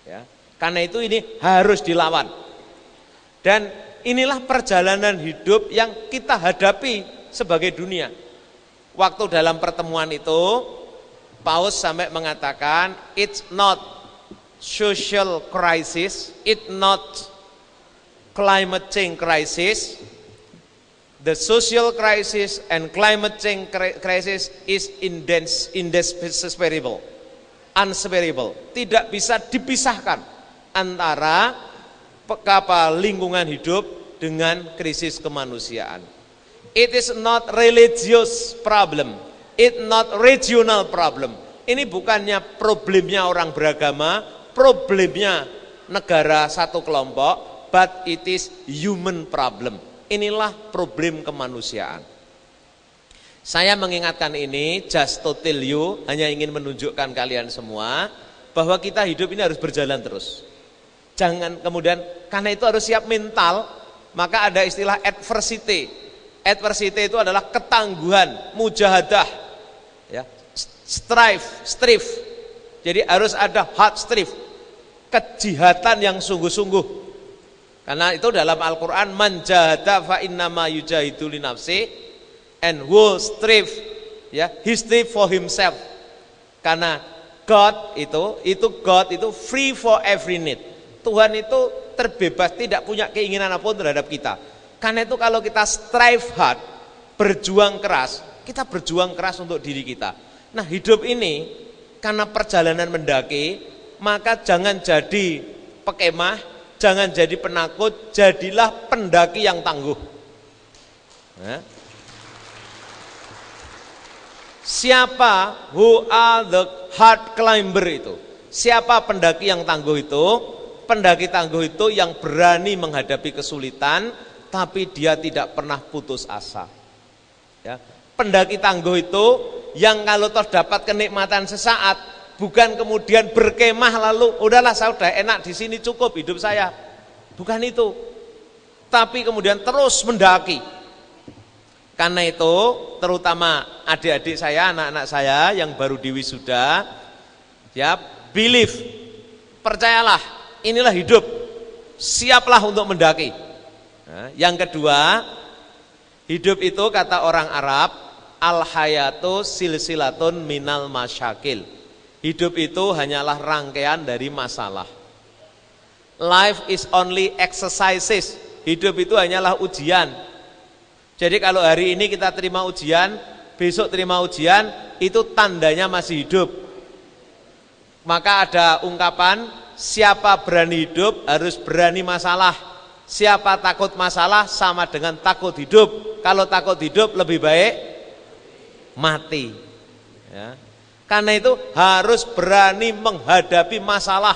Ya. Karena itu ini harus dilawan. Dan inilah perjalanan hidup yang kita hadapi sebagai dunia. Waktu dalam pertemuan itu, Paus sampai mengatakan, it's not social crisis, it's not climate change crisis. The social crisis and climate change crisis is inseparable, unseparable. Tidak bisa dipisahkan antara lingkungan hidup dengan krisis kemanusiaan. It is not religious problem, it not regional problem. Ini bukannya problemnya orang beragama, problemnya negara satu kelompok, but it is human problem. Inilah problem kemanusiaan. Saya mengingatkan ini just to tell you, hanya ingin menunjukkan kalian semua bahwa kita hidup ini harus berjalan terus. Jangan kemudian, karena itu harus siap mental, maka ada istilah adversity. Adversity itu adalah ketangguhan, mujahadah, ya, strive. Jadi harus ada hard strive, kejihatan yang sungguh-sungguh. Karena itu dalam Al-Quran, man jahada fa innama yujahidu li nafsi, and who strive, ya, he strive for himself. Karena God itu free for every need. Tuhan itu terbebas, tidak punya keinginan apapun terhadap kita. Karena itu kalau kita strive hard, berjuang keras, kita berjuang keras untuk diri kita. Nah, hidup ini karena perjalanan mendaki, maka jangan jadi pekemah, jangan jadi penakut, jadilah pendaki yang tangguh. Nah. Siapa who are the hard climber itu? Siapa pendaki yang tangguh itu? Pendaki tangguh itu yang berani menghadapi kesulitan, tapi dia tidak pernah putus asa. Ya. Pendaki tangguh itu yang kalau terdapat kenikmatan sesaat, bukan kemudian berkemah lalu udahlah saya udah enak di sini cukup hidup saya. Bukan itu. Tapi kemudian terus mendaki. Karena itu terutama adik-adik saya, anak-anak saya yang baru diwisuda, ya, believe, percayalah, inilah hidup. Siaplah untuk mendaki. Nah, yang kedua, hidup itu kata orang Arab, al-hayatu silsilatun minal masyakil. Hidup itu hanyalah rangkaian dari masalah. Life is only exercises. Hidup itu hanyalah ujian. Jadi kalau hari ini kita terima ujian, besok terima ujian, itu tandanya masih hidup. Maka ada ungkapan, siapa berani hidup harus berani masalah. Siapa takut masalah sama dengan takut hidup. Kalau takut hidup lebih baik mati. Ya. Karena itu harus berani menghadapi masalah.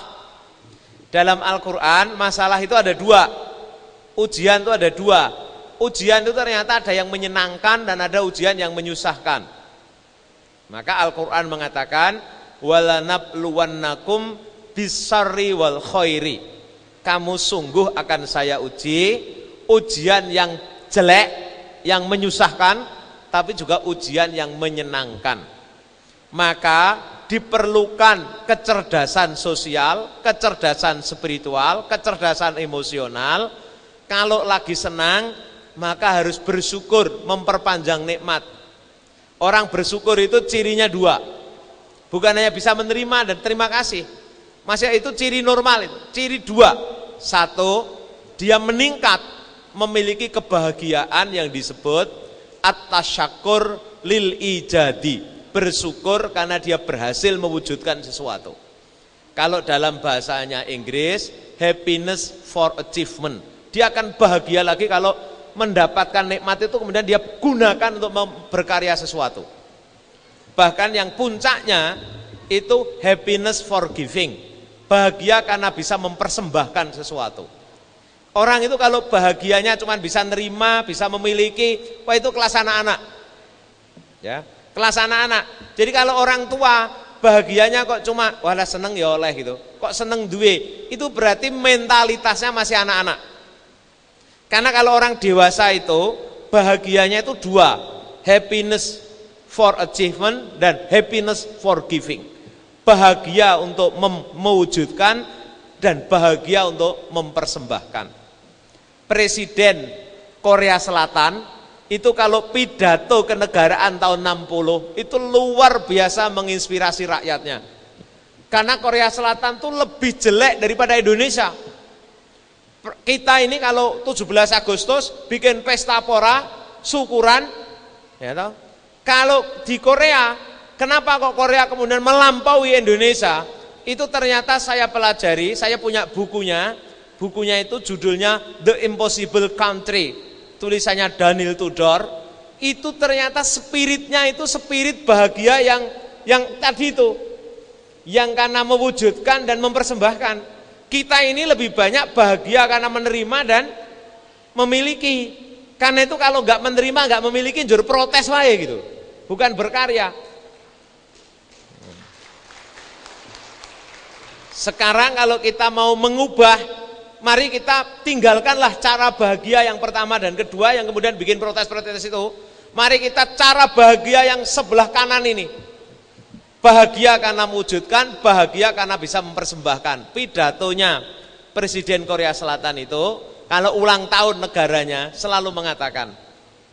Dalam Al-Quran masalah itu ada dua. Ujian itu ada dua. Ujian itu ternyata ada yang menyenangkan dan ada ujian yang menyusahkan. Maka Al-Quran mengatakan, walanabluwannakum bisarri wal khairi. Kamu sungguh akan saya uji, ujian yang jelek, yang menyusahkan, tapi juga ujian yang menyenangkan. Maka diperlukan kecerdasan sosial, kecerdasan spiritual, kecerdasan emosional. Kalau lagi senang, maka harus bersyukur, memperpanjang nikmat. Orang bersyukur itu cirinya dua. Bukan hanya bisa menerima dan terima kasih. Masih itu ciri normal itu. Ciri dua. Satu, dia meningkat, memiliki kebahagiaan yang disebut at-tasyakur lil ijadi. Bersyukur karena dia berhasil mewujudkan sesuatu. Kalau dalam bahasanya Inggris, happiness for achievement. Dia akan bahagia lagi kalau mendapatkan nikmat itu kemudian dia gunakan untuk berkarya sesuatu. Bahkan yang puncaknya itu happiness for giving. Bahagia karena bisa mempersembahkan sesuatu. Orang itu kalau bahagianya cuma bisa nerima, bisa memiliki, wah itu kelas anak-anak. Ya, kelas anak-anak. Jadi kalau orang tua bahagianya kok cuma wala seneng ya oleh gitu. Kok seneng duwe, itu berarti mentalitasnya masih anak-anak. Karena kalau orang dewasa itu bahagianya itu dua, happiness for achievement dan happiness for giving. bahagia untuk mewujudkan, dan bahagia untuk mempersembahkan. Presiden Korea Selatan itu kalau pidato kenegaraan tahun 60 itu luar biasa menginspirasi rakyatnya. Karena Korea Selatan tuh lebih jelek daripada Indonesia. Kita ini kalau 17 Agustus bikin pesta pora, syukuran, ya toh. Kalau di Korea, kenapa kok Korea kemudian melampaui Indonesia? Itu ternyata saya pelajari, saya punya bukunya itu judulnya The Impossible Country, tulisannya Daniel Tudor. Itu ternyata spiritnya itu spirit bahagia yang tadi itu, yang karena mewujudkan dan mempersembahkan. Kita ini lebih banyak bahagia karena menerima dan memiliki. Karena itu kalau nggak menerima, nggak memiliki, jur protes wae gitu, bukan berkarya. Sekarang kalau kita mau mengubah, mari kita tinggalkanlah cara bahagia yang pertama dan kedua yang kemudian bikin protes-protes itu. Mari kita cara bahagia yang sebelah kanan ini. Bahagia karena mewujudkan, bahagia karena bisa mempersembahkan. Pidatonya Presiden Korea Selatan itu, kalau ulang tahun negaranya selalu mengatakan,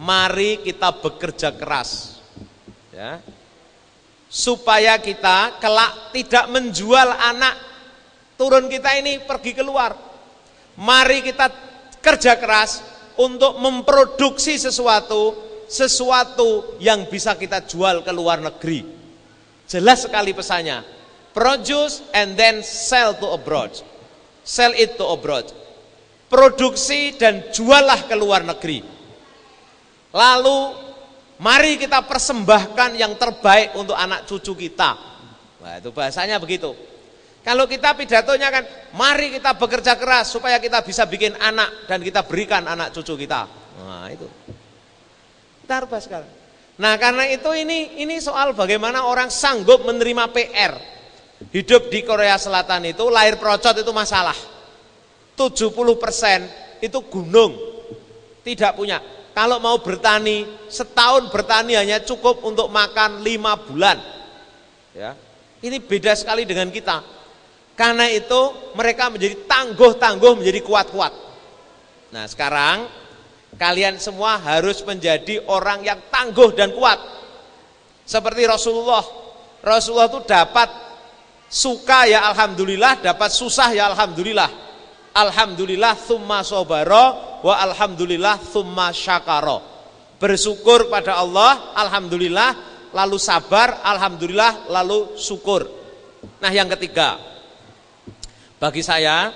mari kita bekerja keras. Ya. Supaya kita kelak tidak menjual anak turun kita ini pergi keluar. Mari kita kerja keras untuk memproduksi sesuatu yang bisa kita jual ke luar negeri. Jelas sekali pesannya. Produce and then sell to abroad. Sell it to abroad. Produksi dan jualah ke luar negeri. Lalu mari kita persembahkan yang terbaik untuk anak cucu kita. Nah, itu bahasanya begitu. Kalau kita pidatonya kan, mari kita bekerja keras supaya kita bisa bikin anak dan kita berikan anak cucu kita. Nah itu, kita rubah sekarang. Nah karena itu ini soal bagaimana orang sanggup menerima PR. Hidup di Korea Selatan itu, lahir procot itu masalah. 70% itu gunung, tidak punya. Kalau mau bertani, setahun bertani hanya cukup untuk makan 5 bulan. Ya, ini beda sekali dengan kita. Karena itu mereka menjadi tangguh-tangguh, menjadi kuat-kuat. Nah sekarang kalian semua harus menjadi orang yang tangguh dan kuat. Seperti Rasulullah. Rasulullah itu dapat suka ya alhamdulillah, dapat susah ya alhamdulillah. Alhamdulillah thumma sobaro wa alhamdulillah thumma syakaro. Bersyukur pada Allah, alhamdulillah, lalu sabar, alhamdulillah, lalu syukur. Nah yang ketiga, bagi saya,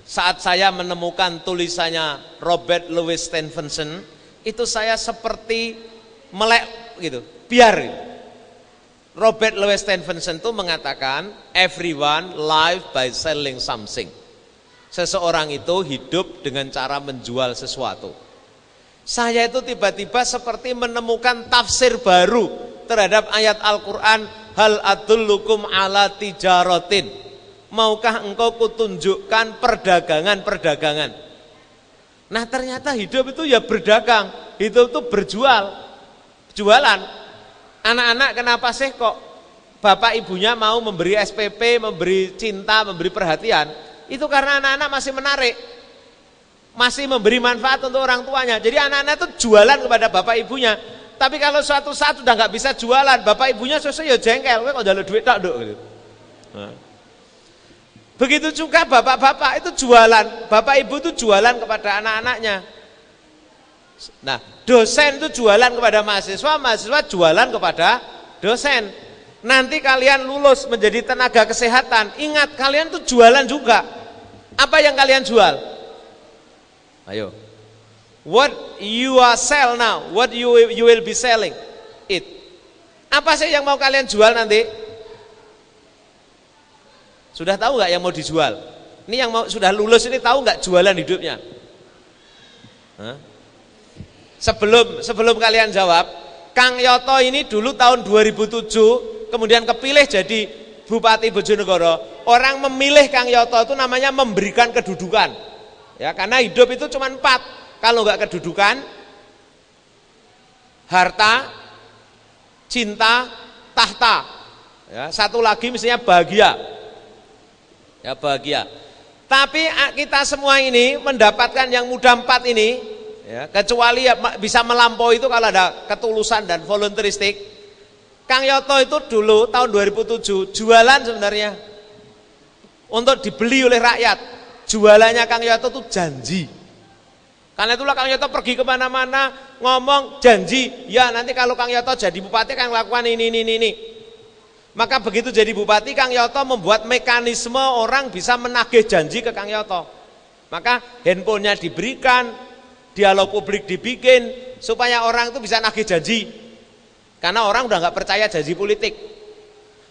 saat saya menemukan tulisannya Robert Louis Stevenson, itu saya seperti melek gitu, biar gitu. Robert Louis Stevenson itu mengatakan, everyone live by selling something. Seseorang itu hidup dengan cara menjual sesuatu. Saya itu tiba-tiba seperti menemukan tafsir baru terhadap ayat Al-Quran, hal adullukum ala tijaratin. Maukah engkau kutunjukkan perdagangan-perdagangan? Nah ternyata hidup itu ya berdagang, hidup itu jualan. Anak-anak kenapa sih kok bapak ibunya mau memberi SPP, memberi cinta, memberi perhatian? Itu karena anak-anak masih menarik, masih memberi manfaat untuk orang tuanya. Jadi anak-anak itu jualan kepada bapak ibunya. Tapi kalau suatu saat sudah nggak bisa jualan, bapak ibunya selesai ya jengkel, kok njaluk duit tak dok gitu. Nah. Begitu juga bapak-bapak itu jualan, bapak ibu itu jualan kepada anak-anaknya. Nah, dosen itu jualan kepada mahasiswa, mahasiswa jualan kepada dosen. Nanti kalian lulus menjadi tenaga kesehatan, ingat kalian itu jualan juga. Apa yang kalian jual? Ayo. What you are sell now, what you will be selling it. Apa sih yang mau kalian jual nanti? Sudah tahu nggak yang mau dijual? Ini yang mau sudah lulus ini tahu nggak jualan hidupnya? Hah? Sebelum kalian jawab, Kang Yoto ini dulu tahun 2007 kemudian kepilih jadi Bupati Bojonegoro. Orang memilih Kang Yoto itu namanya memberikan kedudukan. Ya, karena hidup itu cuma 4. Kalau nggak kedudukan, harta, cinta, tahta. Ya, satu lagi misalnya bahagia. Ya, bahagia. Tapi kita semua ini mendapatkan yang mudah 4 ini, ya, kecuali ya, bisa melampaui itu kalau ada ketulusan dan volunteeristik. Kang Yoto itu dulu tahun 2007 jualan sebenarnya untuk dibeli oleh rakyat. Jualannya Kang Yoto itu janji. Karena itulah Kang Yoto pergi kemana-mana ngomong janji, ya nanti kalau Kang Yoto jadi bupati akan lakukan ini. Maka begitu jadi bupati, Kang Yoto membuat mekanisme orang bisa menagih janji ke Kang Yoto. Maka handphonenya diberikan, dialog publik dibikin, supaya orang itu bisa nagih janji. Karena orang udah nggak percaya janji politik.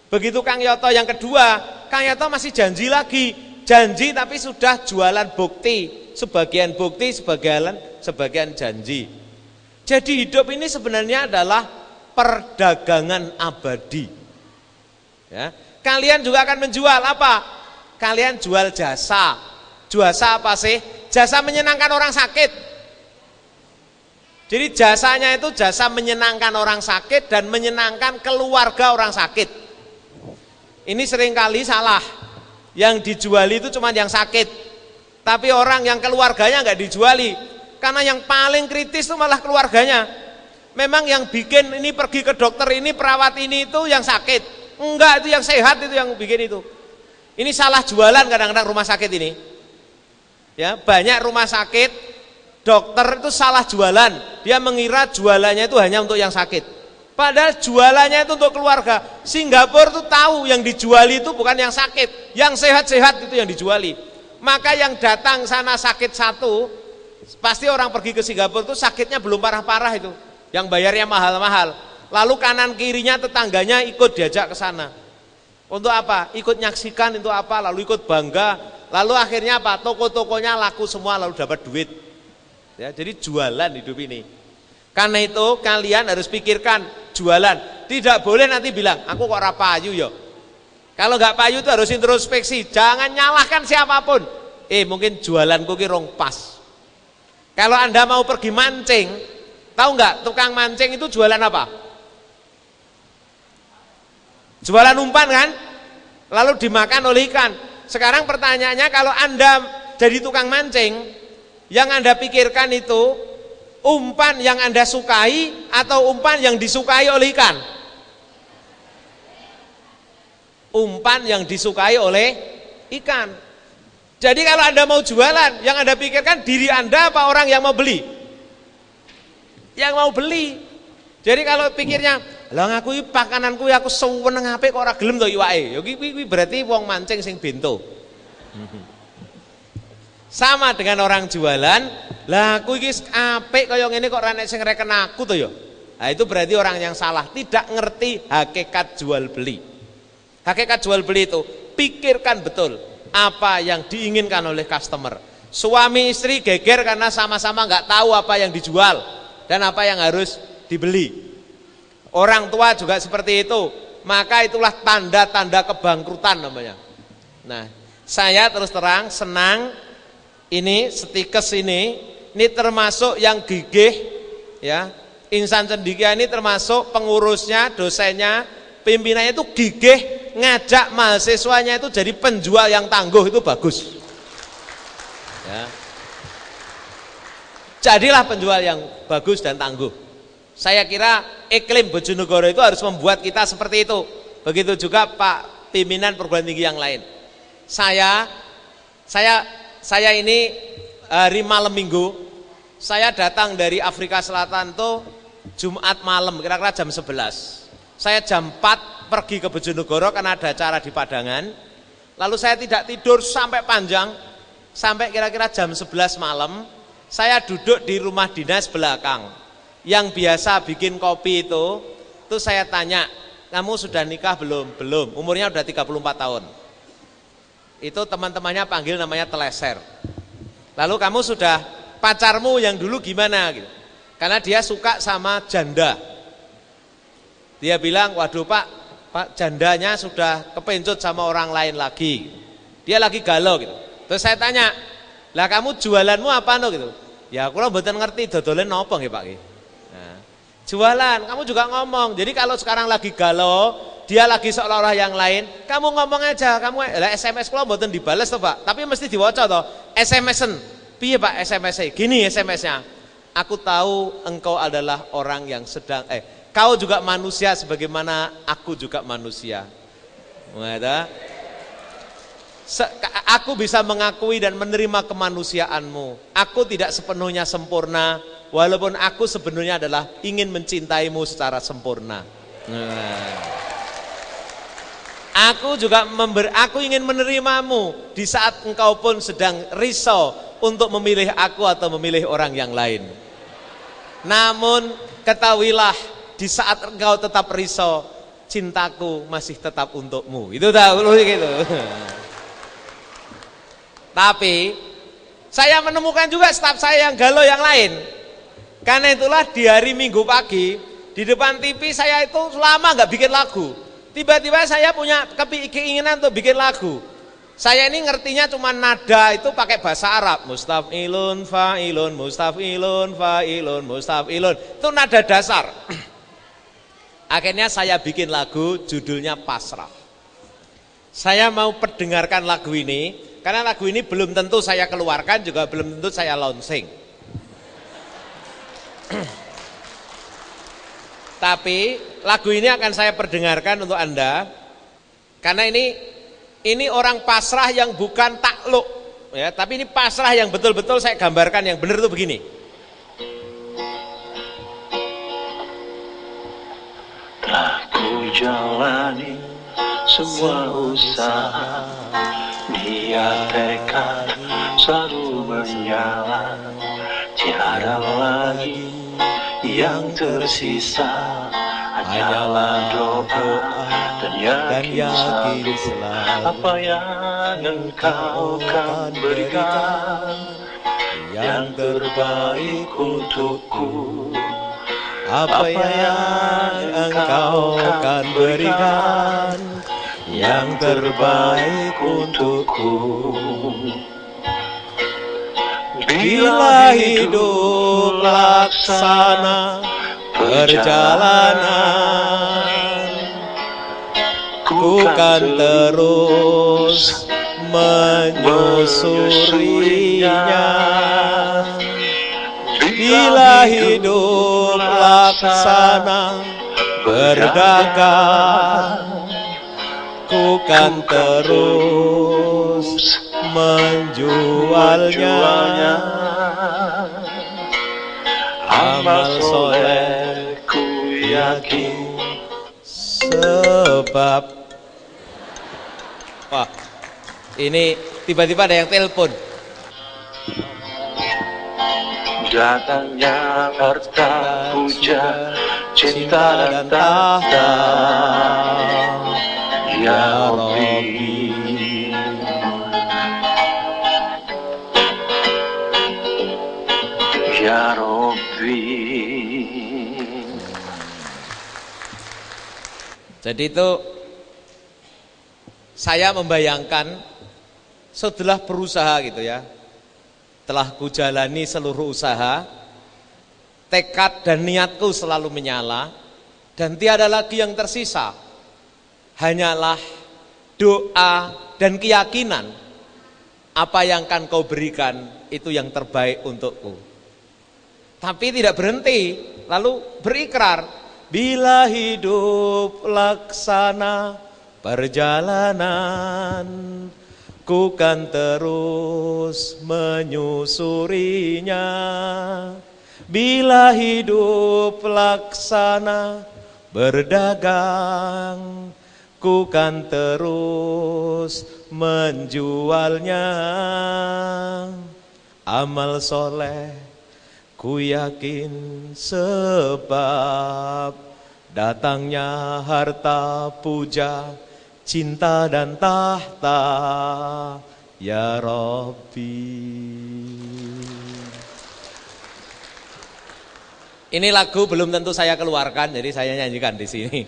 Begitu Kang Yoto yang kedua, Kang Yoto masih janji lagi. Janji tapi sudah jualan bukti. Sebagian bukti, sebagian janji. Jadi hidup ini sebenarnya adalah perdagangan abadi. Ya. Kalian juga akan menjual apa? Kalian jual jasa. Jasa apa sih? Jasa menyenangkan orang sakit. Jadi jasanya itu jasa menyenangkan orang sakit dan menyenangkan keluarga orang sakit. Ini seringkali salah. Yang dijuali itu cuma yang sakit. Tapi orang yang keluarganya nggak dijuali. Karena yang paling kritis itu malah keluarganya. Memang yang bikin ini pergi ke dokter ini, perawat ini itu yang sakit. Enggak, itu yang sehat itu yang bikin itu. Ini salah jualan kadang-kadang rumah sakit ini. Ya, banyak rumah sakit dokter itu salah jualan. Dia mengira jualannya itu hanya untuk yang sakit. Padahal jualannya itu untuk keluarga. Singapura itu tahu yang dijuali itu bukan yang sakit. Yang sehat-sehat itu yang dijuali. Maka yang datang sana sakit satu, pasti orang pergi ke Singapura itu sakitnya belum parah-parah itu. Yang bayarnya mahal-mahal. Lalu kanan kirinya tetangganya ikut diajak ke sana. Untuk apa? Ikut nyaksikan itu apa, lalu ikut bangga. Lalu akhirnya apa? Toko-tokonya laku semua lalu dapat duit. Ya, jadi jualan hidup ini. Karena itu kalian harus pikirkan jualan. Tidak boleh nanti bilang, aku kok ora payu ya. Kalau nggak payu itu harus introspeksi. Jangan nyalahkan siapapun. Mungkin jualanku ki rong pas. Kalau Anda mau pergi mancing, tahu nggak tukang mancing itu jualan apa? Jualan umpan kan? Lalu dimakan oleh ikan. Sekarang pertanyaannya, kalau Anda jadi tukang mancing, yang Anda pikirkan itu umpan yang Anda sukai atau umpan yang disukai oleh ikan? Umpan yang disukai oleh ikan. Jadi kalau Anda mau jualan, yang Anda pikirkan diri Anda apa orang yang mau beli? Yang mau beli. Jadi kalau pikirnya, lah aku iki pakananku aku seneng apik kok ora gelem to iwake. Ya kuwi berarti wong mancing sing bento. Sama dengan orang jualan, lah aku iki apik kaya ngene kok ora nek sing reken aku to ya. Nah, itu berarti orang yang salah, tidak ngerti hakikat jual beli. Hakikat jual beli itu pikirkan betul apa yang diinginkan oleh customer. Suami istri geger karena sama-sama nggak tahu apa yang dijual dan apa yang harus dibeli. Orang tua juga seperti itu, maka itulah tanda-tanda kebangkrutan namanya. Nah, saya terus terang senang ini stikes ini termasuk yang gigih ya. Insan Cendekia ini termasuk pengurusnya, dosennya, pimpinannya itu gigih ngajak mahasiswanya itu jadi penjual yang tangguh, itu bagus. Ya. Jadilah penjual yang bagus dan tangguh. Saya kira iklim Bojonegoro itu harus membuat kita seperti itu. Begitu juga Pak pimpinan perguruan tinggi yang lain. Saya ini hari malam minggu, saya datang dari Afrika Selatan tuh Jumat malam, kira-kira jam 11. Saya jam 4 pergi ke Bojonegoro karena ada acara di Padangan. Lalu saya tidak tidur sampai panjang, sampai kira-kira jam 11 malam. Saya duduk di rumah dinas belakang. Yang biasa bikin kopi itu saya tanya, kamu sudah nikah belum? Belum, umurnya udah 34 tahun. Itu teman-temannya panggil namanya teleser. Lalu kamu sudah, pacarmu yang dulu gimana? Gitu. Karena dia suka sama janda. Dia bilang, waduh pak jandanya sudah kepencut sama orang lain lagi. Dia lagi galau gitu. Terus saya tanya, lah kamu jualanmu apa no gitu? Ya aku lah mboten ngerti dodolen nopo nggih Pak. Nah, jualan, kamu juga ngomong. Jadi kalau sekarang lagi galau, dia lagi seolah-olah yang lain, kamu ngomong aja, kamu lah SMS kula mboten dibales toh Pak, tapi mesti diwaca toh. SMS-en. Piye Pak SMS-e? Gini SMS-nya. Aku tahu engkau adalah orang yang sedang kau juga manusia sebagaimana aku juga manusia. Aku bisa mengakui dan menerima kemanusiaanmu. Aku tidak sepenuhnya sempurna, walaupun aku sebenarnya adalah ingin mencintaimu secara sempurna. Aku juga aku ingin menerimamu di saat engkau pun sedang risau untuk memilih aku atau memilih orang yang lain. Namun ketahuilah di saat engkau tetap risau, cintaku masih tetap untukmu. Itu tahu gitu. Tapi saya menemukan juga staf saya yang galau yang lain. Karena itulah di hari Minggu pagi di depan TV saya itu lama nggak bikin lagu. Tiba-tiba saya punya keinginan untuk bikin lagu. Saya ini ngertinya cuma nada itu pakai bahasa Arab. Mustaf'ilun, fa'ilun, mustaf'ilun, fa'ilun, mustaf'ilun. Itu nada dasar. Akhirnya saya bikin lagu judulnya Pasrah. Saya mau perdengarkan lagu ini, karena lagu ini belum tentu saya keluarkan, juga belum tentu saya launching. Tapi lagu ini akan saya perdengarkan untuk Anda, karena ini orang pasrah yang bukan takluk, ya, tapi ini pasrah yang betul-betul saya gambarkan yang benar itu begini. Telah ku jalani semua usaha, niat tekad selalu menyala, tiada lagi yang tersisa, hanyalah doa dan yakin selalu apa yang engkau kan berikan, yang terbaik untukku. Apa yang engkau kan berikan, yang terbaik untukku. Bila hidup laksana perjalanan, ku kan terus menyusurinya. Bila hidup laksana berdagang, ku kan terus menjualnya. Amal soleh ku yakin sebab. Wah, ini tiba-tiba ada yang telepon. Datangnya harta, puja, cinta dan tahta, ya Rabbi. Ya Rabbi. Jadi itu saya membayangkan setelah berusaha gitu ya, telah kujalani seluruh usaha, tekad dan niatku selalu menyala, dan tiada lagi yang tersisa, hanyalah doa dan keyakinan apa yang akan kau berikan itu yang terbaik untukku. Tapi tidak berhenti, lalu berikrar, bila hidup laksana perjalanan, ku kan terus menyusurinya. Bila hidup laksana berdagang, ku kan terus menjualnya. Amal soleh ku yakin sebab datangnya harta, puja, cinta dan tahta, ya Rabbi. Ini lagu belum tentu saya keluarkan, jadi saya nyanyikan di sini.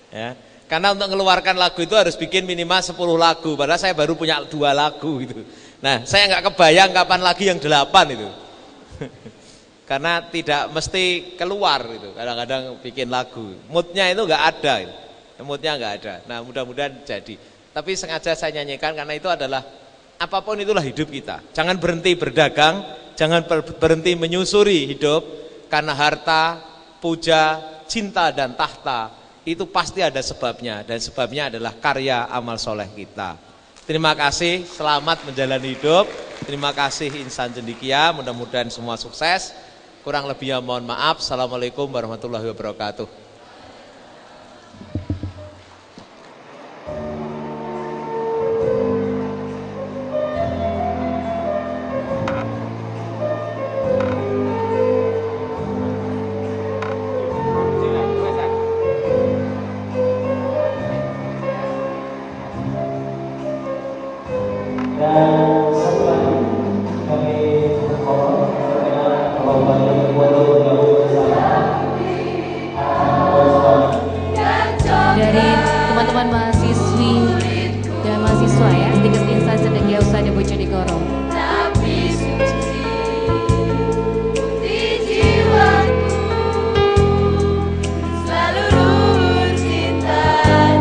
Ya, karena untuk mengeluarkan lagu itu harus bikin minimal 10 lagu, padahal saya baru punya 2 lagu gitu. Nah, saya nggak kebayang kapan lagi yang 8 itu. Karena tidak mesti keluar gitu. Kadang-kadang bikin lagu, moodnya itu nggak ada, gitu. Moodnya nggak ada. Nah mudah-mudahan jadi. Tapi sengaja saya nyanyikan karena itu adalah apapun itulah hidup kita. Jangan berhenti berdagang, jangan berhenti menyusuri hidup. Karena harta, puja, cinta dan tahta itu pasti ada sebabnya. Dan sebabnya adalah karya amal soleh kita. Terima kasih, selamat menjalani hidup. Terima kasih Insan Cendekia, mudah-mudahan semua sukses. Kurang lebihnya mohon maaf. Assalamualaikum warahmatullahi wabarakatuh. Dari teman-teman mahasiswi dan mahasiswa ya, Stikes Insan Cendekia Usada Bojonegoro. Tapi suci putih jiwaku, selalu luhur cita-citaku.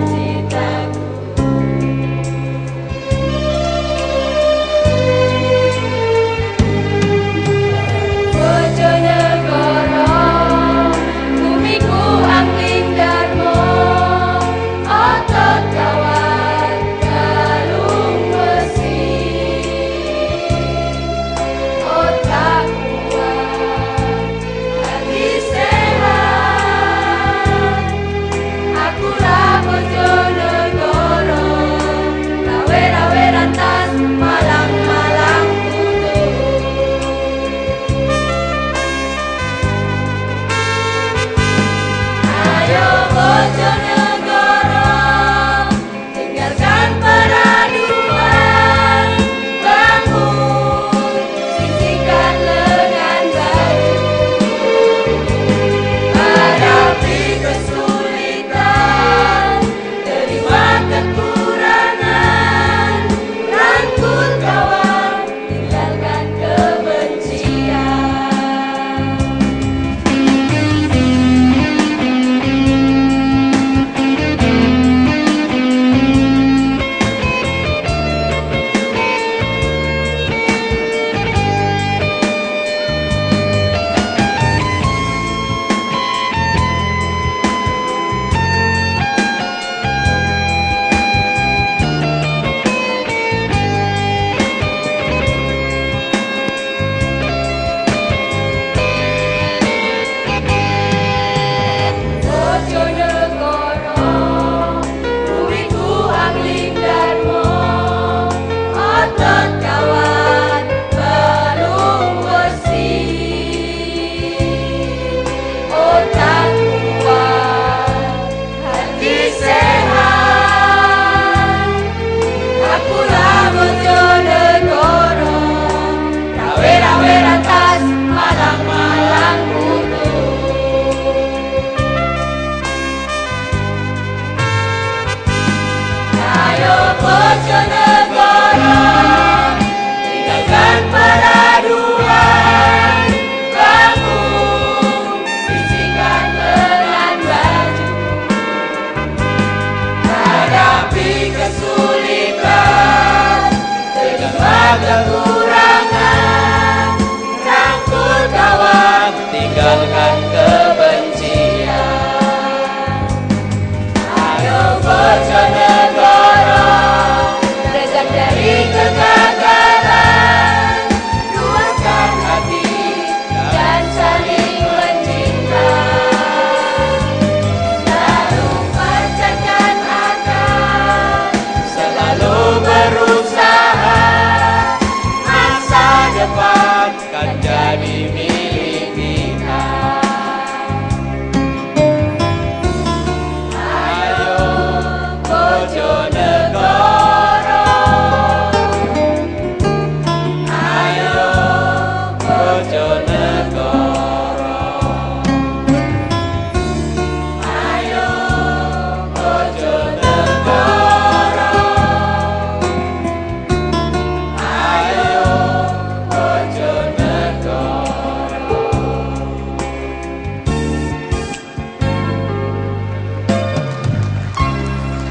Bojonegoro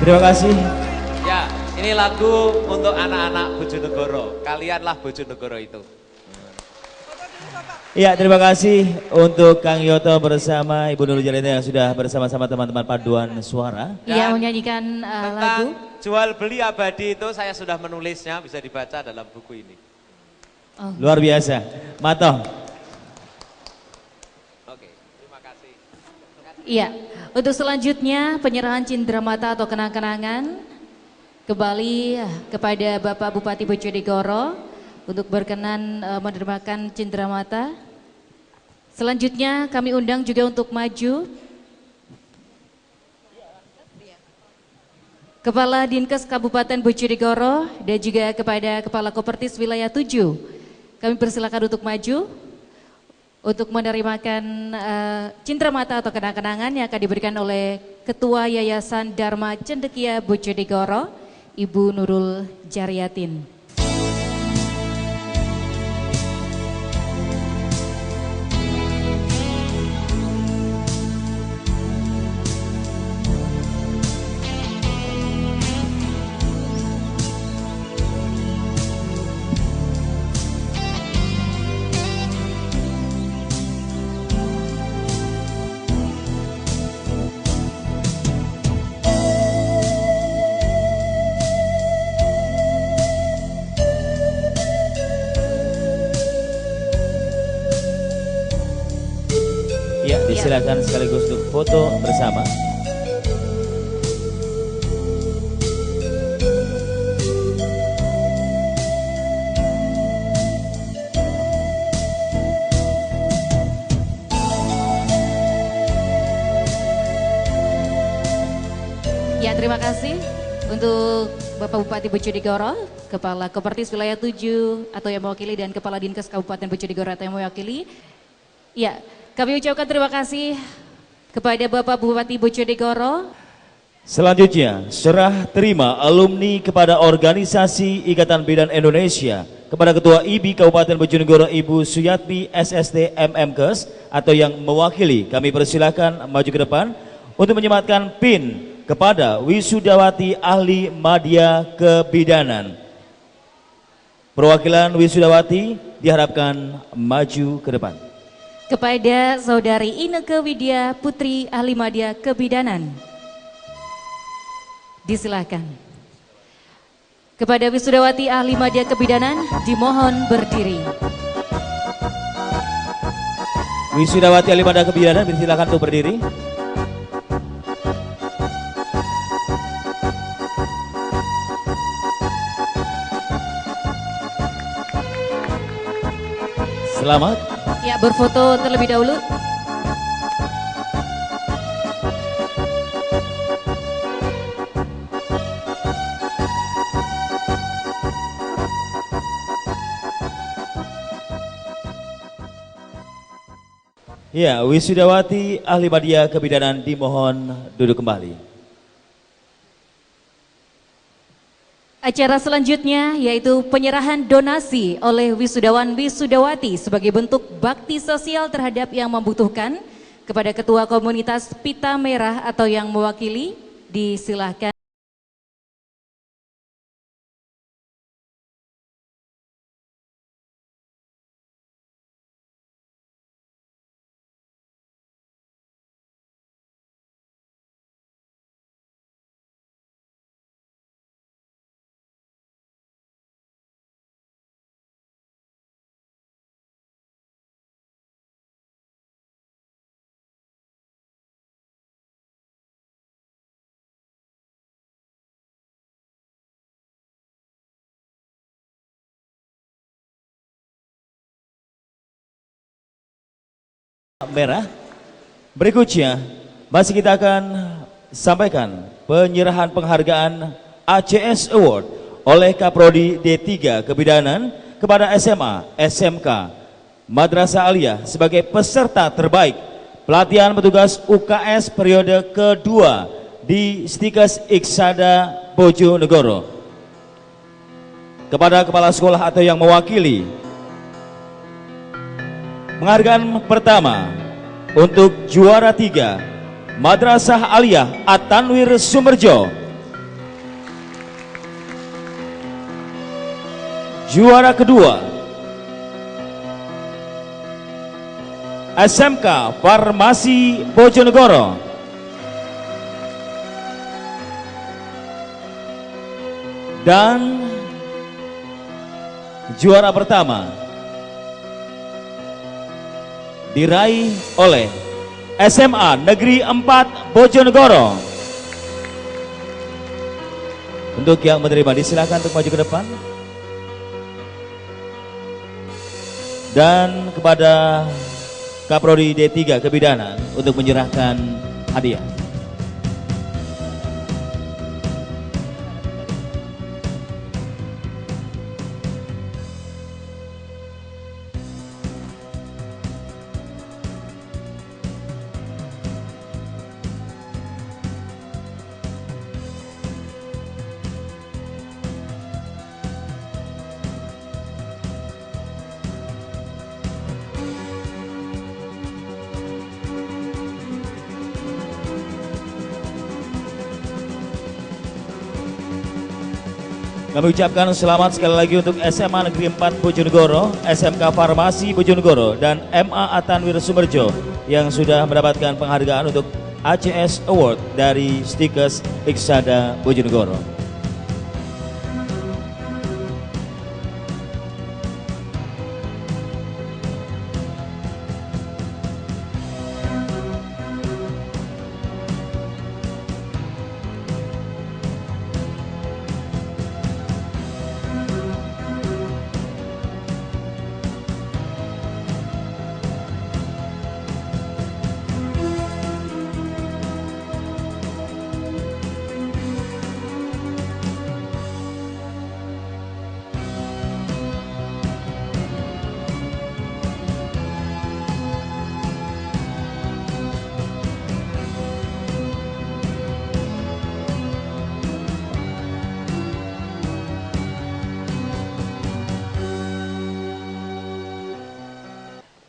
Terima kasih. Ya, ini lagu untuk anak-anak Bojonegoro. Kalianlah Bojonegoro itu. Ya, terima kasih untuk Kang Yoto bersama Ibu Nurul Jalina yang sudah bersama-sama teman-teman paduan suara. Yang menyanyikan lagu. Jual beli abadi itu saya sudah menulisnya, bisa dibaca dalam buku ini. Oh. Luar biasa. Matoh. Oke, terima kasih. Iya, untuk selanjutnya penyerahan cindramata atau kenang-kenangan kembali kepada Bapak Bupati Bojonegoro untuk berkenan menerima cindramata. Selanjutnya kami undang juga untuk maju Kepala Dinkes Kabupaten Bojonegoro dan juga kepada Kepala Kopertis Wilayah 7. Kami persilakan untuk maju untuk menerimakan cindramata atau kenang-kenangan yang akan diberikan oleh Ketua Yayasan Dharma Cendekia Bojonegoro, Ibu Nurul Jaryatin. Ya, disilakan sekaligus untuk foto bersama. Ya, terima kasih untuk Bapak Bupati Bojonegoro, Kepala Kopertis Wilayah 7 atau yang mewakili dan Kepala Dinkes Kabupaten Bojonegoro atau yang mewakili. Ya, kami ucapkan terima kasih kepada Bapak Bupati Bojonegoro. Selanjutnya, serah terima alumni kepada Organisasi Ikatan Bidan Indonesia kepada Ketua IBI Kabupaten Bojonegoro Ibu Suyatmi SST MMkes atau yang mewakili. Kami persilakan maju ke depan untuk menyematkan PIN kepada Wisudawati Ahli Madya Kebidanan. Perwakilan Wisudawati diharapkan maju ke depan. Kepada Saudari Ineke Widya Putri Ahli Madya Kebidanan. Disilakan. Kepada Wisudawati Ahli Madya Kebidanan dimohon berdiri. Wisudawati Ahli Madya Kebidanan disilakan untuk berdiri. Selamat. Ya, berfoto terlebih dahulu. Ya, Wisudawati Ahli Madya Kebidanan dimohon duduk kembali. Acara selanjutnya yaitu penyerahan donasi oleh wisudawan wisudawati sebagai bentuk bakti sosial terhadap yang membutuhkan kepada Ketua Komunitas Pita Merah atau yang mewakili. Disilahkan. Merah. Berikutnya masih kita akan sampaikan penyerahan penghargaan ACS Award oleh Kaprodi D3 Kebidanan kepada SMA, SMK, Madrasah Aliyah sebagai peserta terbaik pelatihan petugas UKS periode kedua di Stikes Iksada Bojonegoro. Kepada kepala sekolah atau yang mewakili, penghargaan pertama untuk juara 3 Madrasah Aliyah At-Tanwir Sumerjo Juara kedua SMK Farmasi Bojonegoro. Dan juara pertama diraih oleh SMA Negeri 4 Bojonegoro. Untuk yang menerima disilakan untuk maju ke depan. Dan kepada Kaprodi D3 Kebidanan untuk menyerahkan hadiah. Kami ucapkan selamat sekali lagi untuk SMA Negeri 4 Bojonegoro, SMK Farmasi Bojonegoro, dan MA Atanwir Sumerjo yang sudah mendapatkan penghargaan untuk ACS Award dari Stikes Iksada Bojonegoro.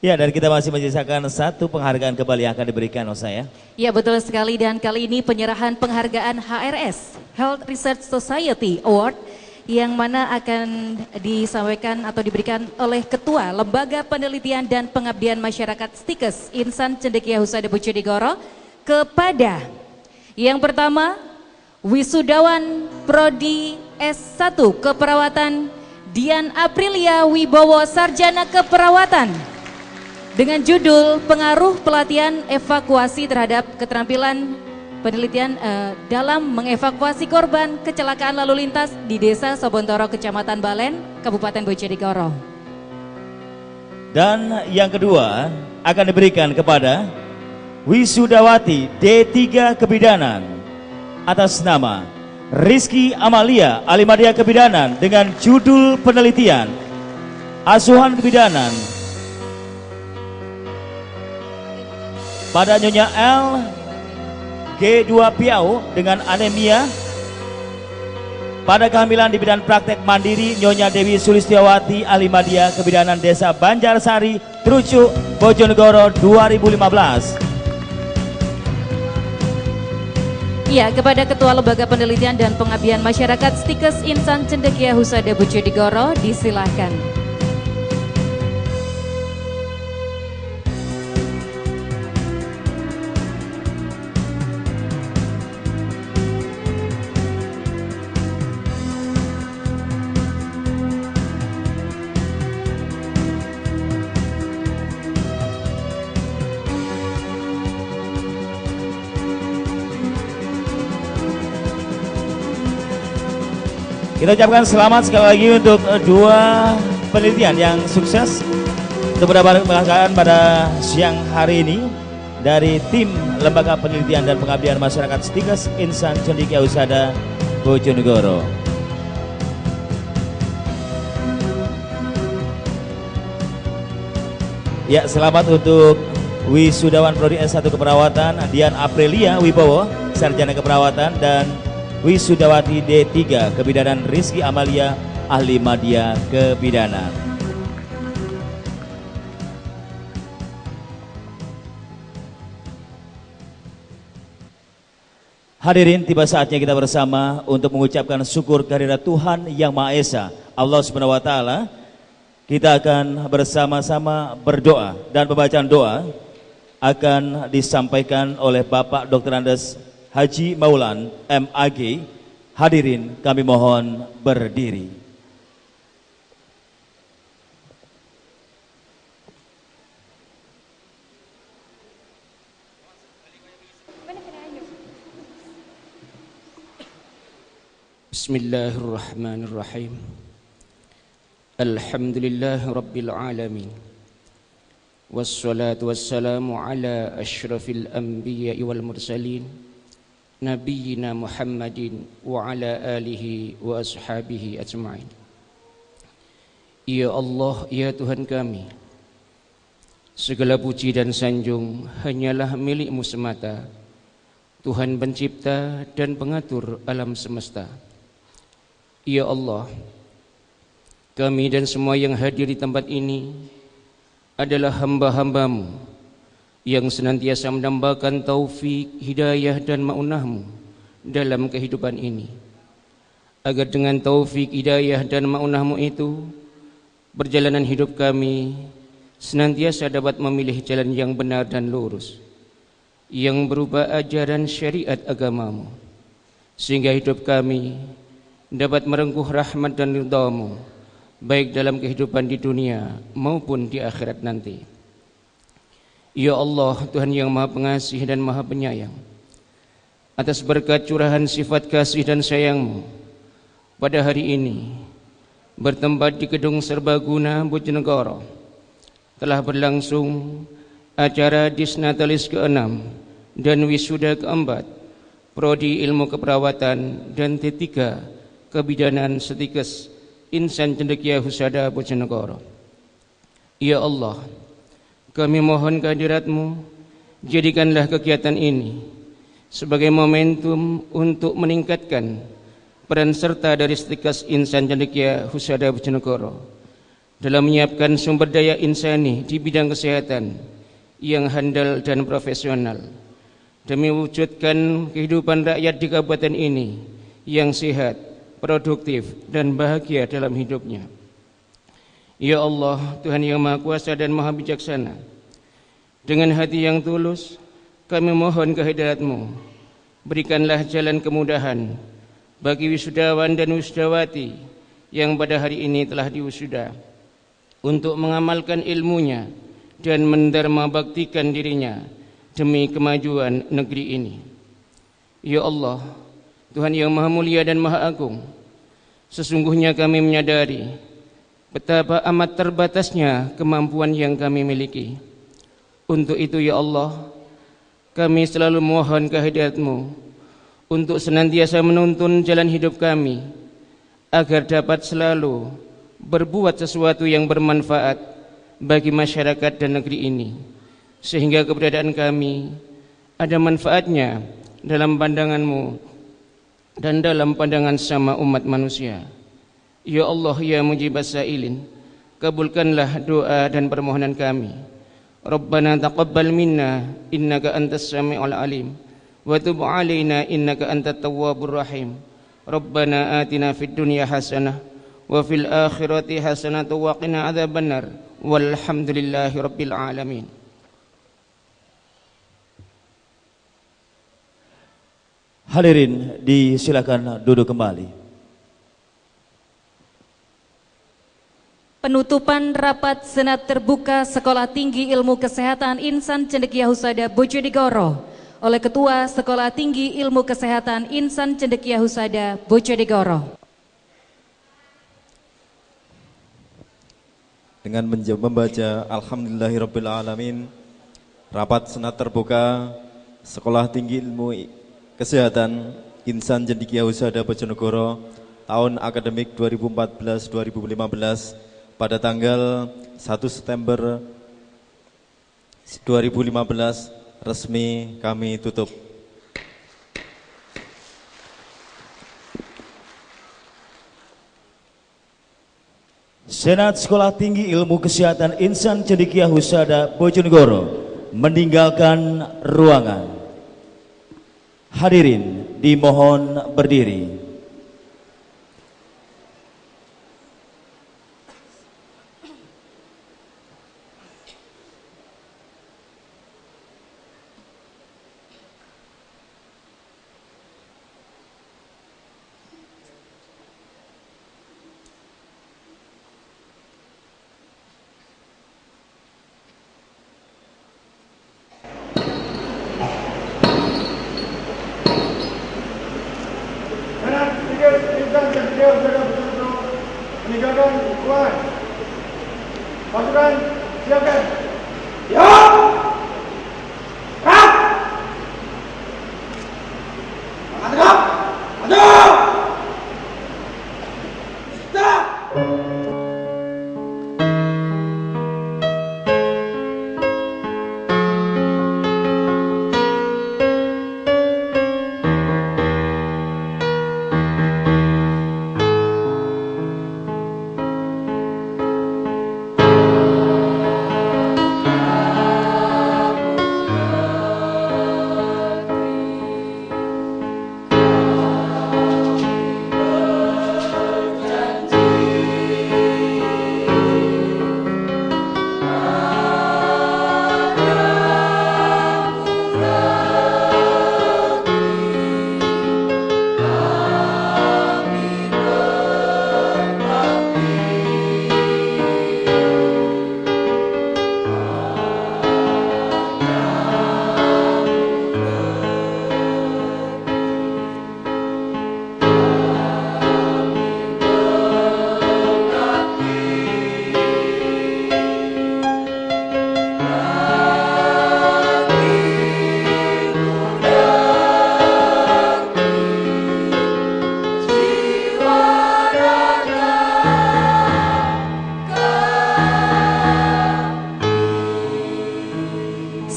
Ya, dan kita masih menyisakan satu penghargaan kembali yang akan diberikan oleh saya. Ya, betul sekali, dan kali ini penyerahan penghargaan HRS, Health Research Society Award, yang mana akan disampaikan atau diberikan oleh Ketua Lembaga Penelitian dan Pengabdian Masyarakat Stikes Insan Cendekia Husada Bojonegoro kepada yang pertama wisudawan Prodi S1 Keperawatan Dian Aprilia Wibowo Sarjana Keperawatan dengan judul Pengaruh Pelatihan Evakuasi Terhadap Keterampilan Penelitian dalam mengevakuasi korban kecelakaan lalu lintas di Desa Sobontoro, Kecamatan Balen, Kabupaten Bojonegoro. Dan yang kedua akan diberikan kepada Wisudawati D3 Kebidanan atas nama Rizky Amalia Alimadia Kebidanan dengan judul penelitian Asuhan Kebidanan pada Nyonya L G2 Piau dengan anemia pada kehamilan di bidang praktek mandiri Nyonya Dewi Sulistiawati Alimadia Kebidanan Desa Banjarsari, Trucuk, Bojonegoro 2015. Ya, kepada Ketua Lembaga Penelitian dan Pengabdian Masyarakat Stikes Insan Cendekia Husada Bojonegoro disilahkan. Kita ucapkan selamat sekali lagi untuk dua penelitian yang sukses untuk mendapatkan penghargaan pada siang hari ini dari tim Lembaga Penelitian dan Pengabdian Masyarakat Stikes Insan Cendekia Husada Bojonegoro. Ya, selamat untuk wisudawan Prodi S1 Keperawatan Dian Aprilia Wibowo Sarjana Keperawatan dan Wisudawati D3 Kebidanan Rizky Amalia Ahli Madya Kebidanan. Hadirin, tiba saatnya kita bersama untuk mengucapkan syukur kehadirat Tuhan Yang Maha Esa Allah Subhanahu wa taala, kita akan bersama-sama berdoa dan pembacaan doa akan disampaikan oleh Bapak Dr. Andes Haji Maulan MAG. Hadirin kami mohon berdiri. Bismillahirrahmanirrahim. Alhamdulillah Rabbil Alamin. Wassalatu wassalamu ala ashrafil anbiya wal mursalin, Nabiyyina Muhammadin wa ala alihi wa ashabihi ajma'in. Ya Allah, ya Tuhan kami, segala puji dan sanjung hanyalah milik-Mu semata, Tuhan pencipta dan pengatur alam semesta. Ya Allah, kami dan semua yang hadir di tempat ini adalah hamba-hamba-Mu yang senantiasa menambahkan taufik, hidayah dan ma'unah-Mu dalam kehidupan ini. Agar dengan taufik, hidayah dan ma'unah-Mu itu, perjalanan hidup kami senantiasa dapat memilih jalan yang benar dan lurus, yang berupa ajaran syariat agama-Mu, sehingga hidup kami dapat merengkuh rahmat dan ridha-Mu, baik dalam kehidupan di dunia maupun di akhirat nanti. Ya Allah, Tuhan yang Maha Pengasih dan Maha Penyayang, atas berkat curahan sifat kasih dan sayang-Mu, pada hari ini bertempat di Gedung Serbaguna Bojonegoro telah berlangsung acara Disnatalis ke-6 dan Wisuda ke-4 Prodi Ilmu Keperawatan dan T3 Kebidanan Stikes Insan Cendekia Husada Bojonegoro. Ya Allah, kami mohon kehadirat-Mu, jadikanlah kegiatan ini sebagai momentum untuk meningkatkan peran serta dari Stikes Insan Cendekia Husada Bojonegoro dalam menyiapkan sumber daya insani di bidang kesehatan yang handal dan profesional, demi mewujudkan kehidupan rakyat di kabupaten ini yang sehat, produktif dan bahagia dalam hidupnya. Ya Allah, Tuhan yang Maha Kuasa dan Maha Bijaksana, dengan hati yang tulus kami mohon kehadirat-Mu, berikanlah jalan kemudahan bagi wisudawan dan wisudawati yang pada hari ini telah diwisuda, untuk mengamalkan ilmunya dan mendharma baktikan dirinya demi kemajuan negeri ini. Ya Allah, Tuhan yang Maha Mulia dan Maha Agung, sesungguhnya kami menyadari betapa amat terbatasnya kemampuan yang kami miliki. Untuk itu ya Allah, kami selalu mohon kehadirat-Mu untuk senantiasa menuntun jalan hidup kami, agar dapat selalu berbuat sesuatu yang bermanfaat bagi masyarakat dan negeri ini, sehingga keberadaan kami ada manfaatnya dalam pandangan-Mu dan dalam pandangan sama umat manusia. Ya Allah, ya mujibas sailin, kabulkanlah doa dan permohonan kami. Rabbana taqabbal minna innaka antas sami'ul alim, wa tub alaina innaka antat tawwabur rahim. Rabbana atina fid dunya hasanah wa fil akhirati hasanah wa qina adzabannar. Walhamdulillahi rabbil alamin. Hadirin disilakan duduk kembali. Penutupan rapat Senat Terbuka Sekolah Tinggi Ilmu Kesehatan Insan Cendekia Husada Bojonegoro oleh Ketua Sekolah Tinggi Ilmu Kesehatan Insan Cendekia Husada Bojonegoro. Dengan membaca Alhamdulillahirabbil alamin, rapat Senat Terbuka Sekolah Tinggi Ilmu Kesehatan Insan Cendekia Husada Bojonegoro tahun akademik 2014-2015 pada tanggal 1 September 2015 resmi kami tutup. Senat Sekolah Tinggi Ilmu Kesehatan Insan Cendekia Husada Bojonegoro meninggalkan ruangan. Hadirin dimohon berdiri.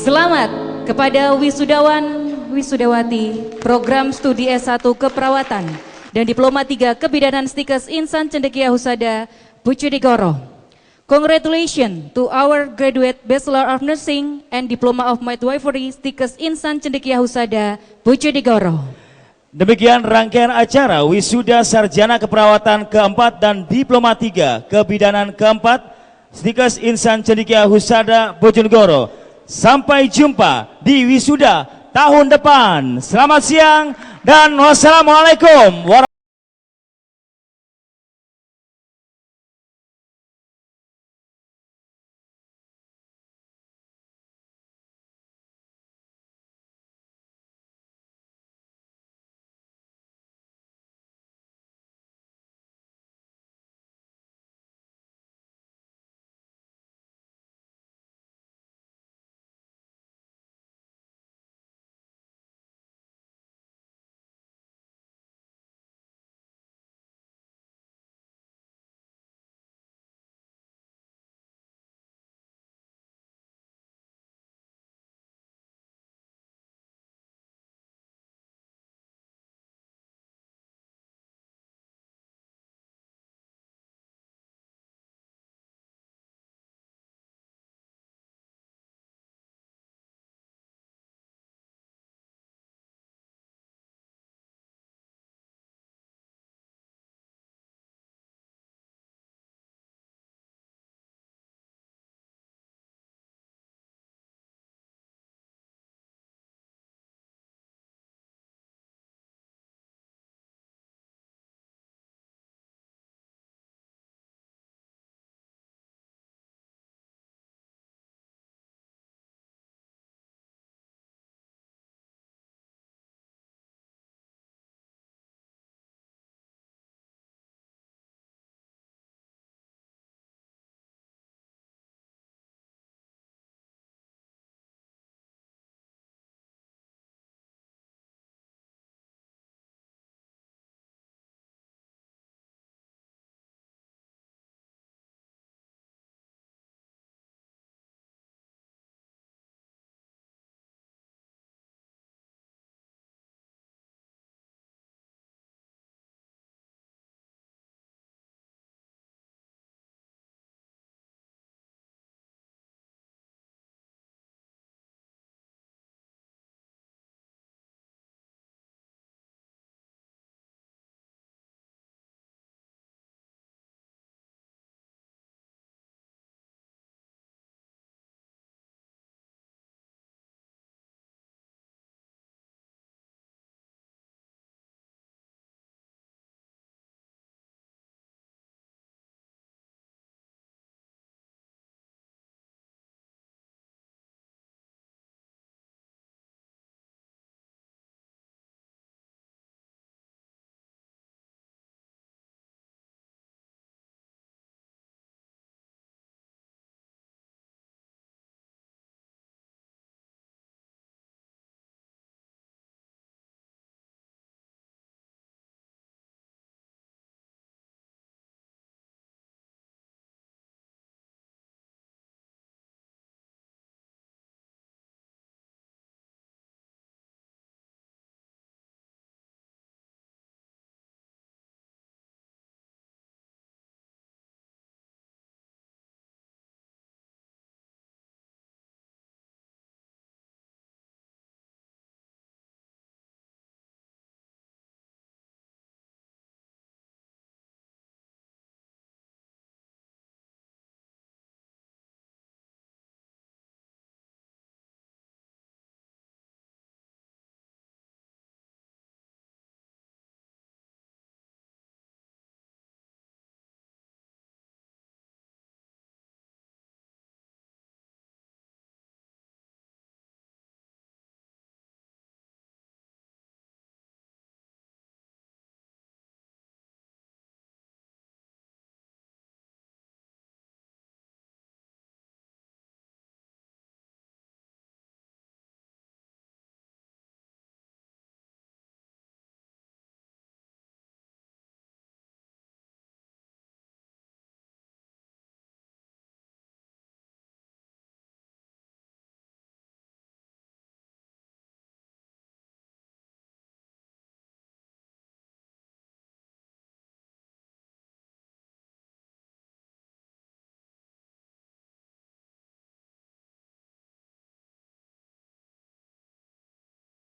Selamat kepada wisudawan, wisudawati program studi S1 Keperawatan dan Diploma 3 Kebidanan Stikes Insan Cendekia Husada Bojonegoro. Congratulations to our graduate Bachelor of Nursing and Diploma of Midwifery Stikes Insan Cendekia Husada Bojonegoro. Demikian rangkaian acara wisuda sarjana keperawatan keempat dan diploma 3 kebidanan keempat Stikes Insan Cendekia Husada Bojonegoro. Sampai jumpa di wisuda tahun depan. Selamat siang dan wassalamualaikum warahmatullahi wabarakatuh.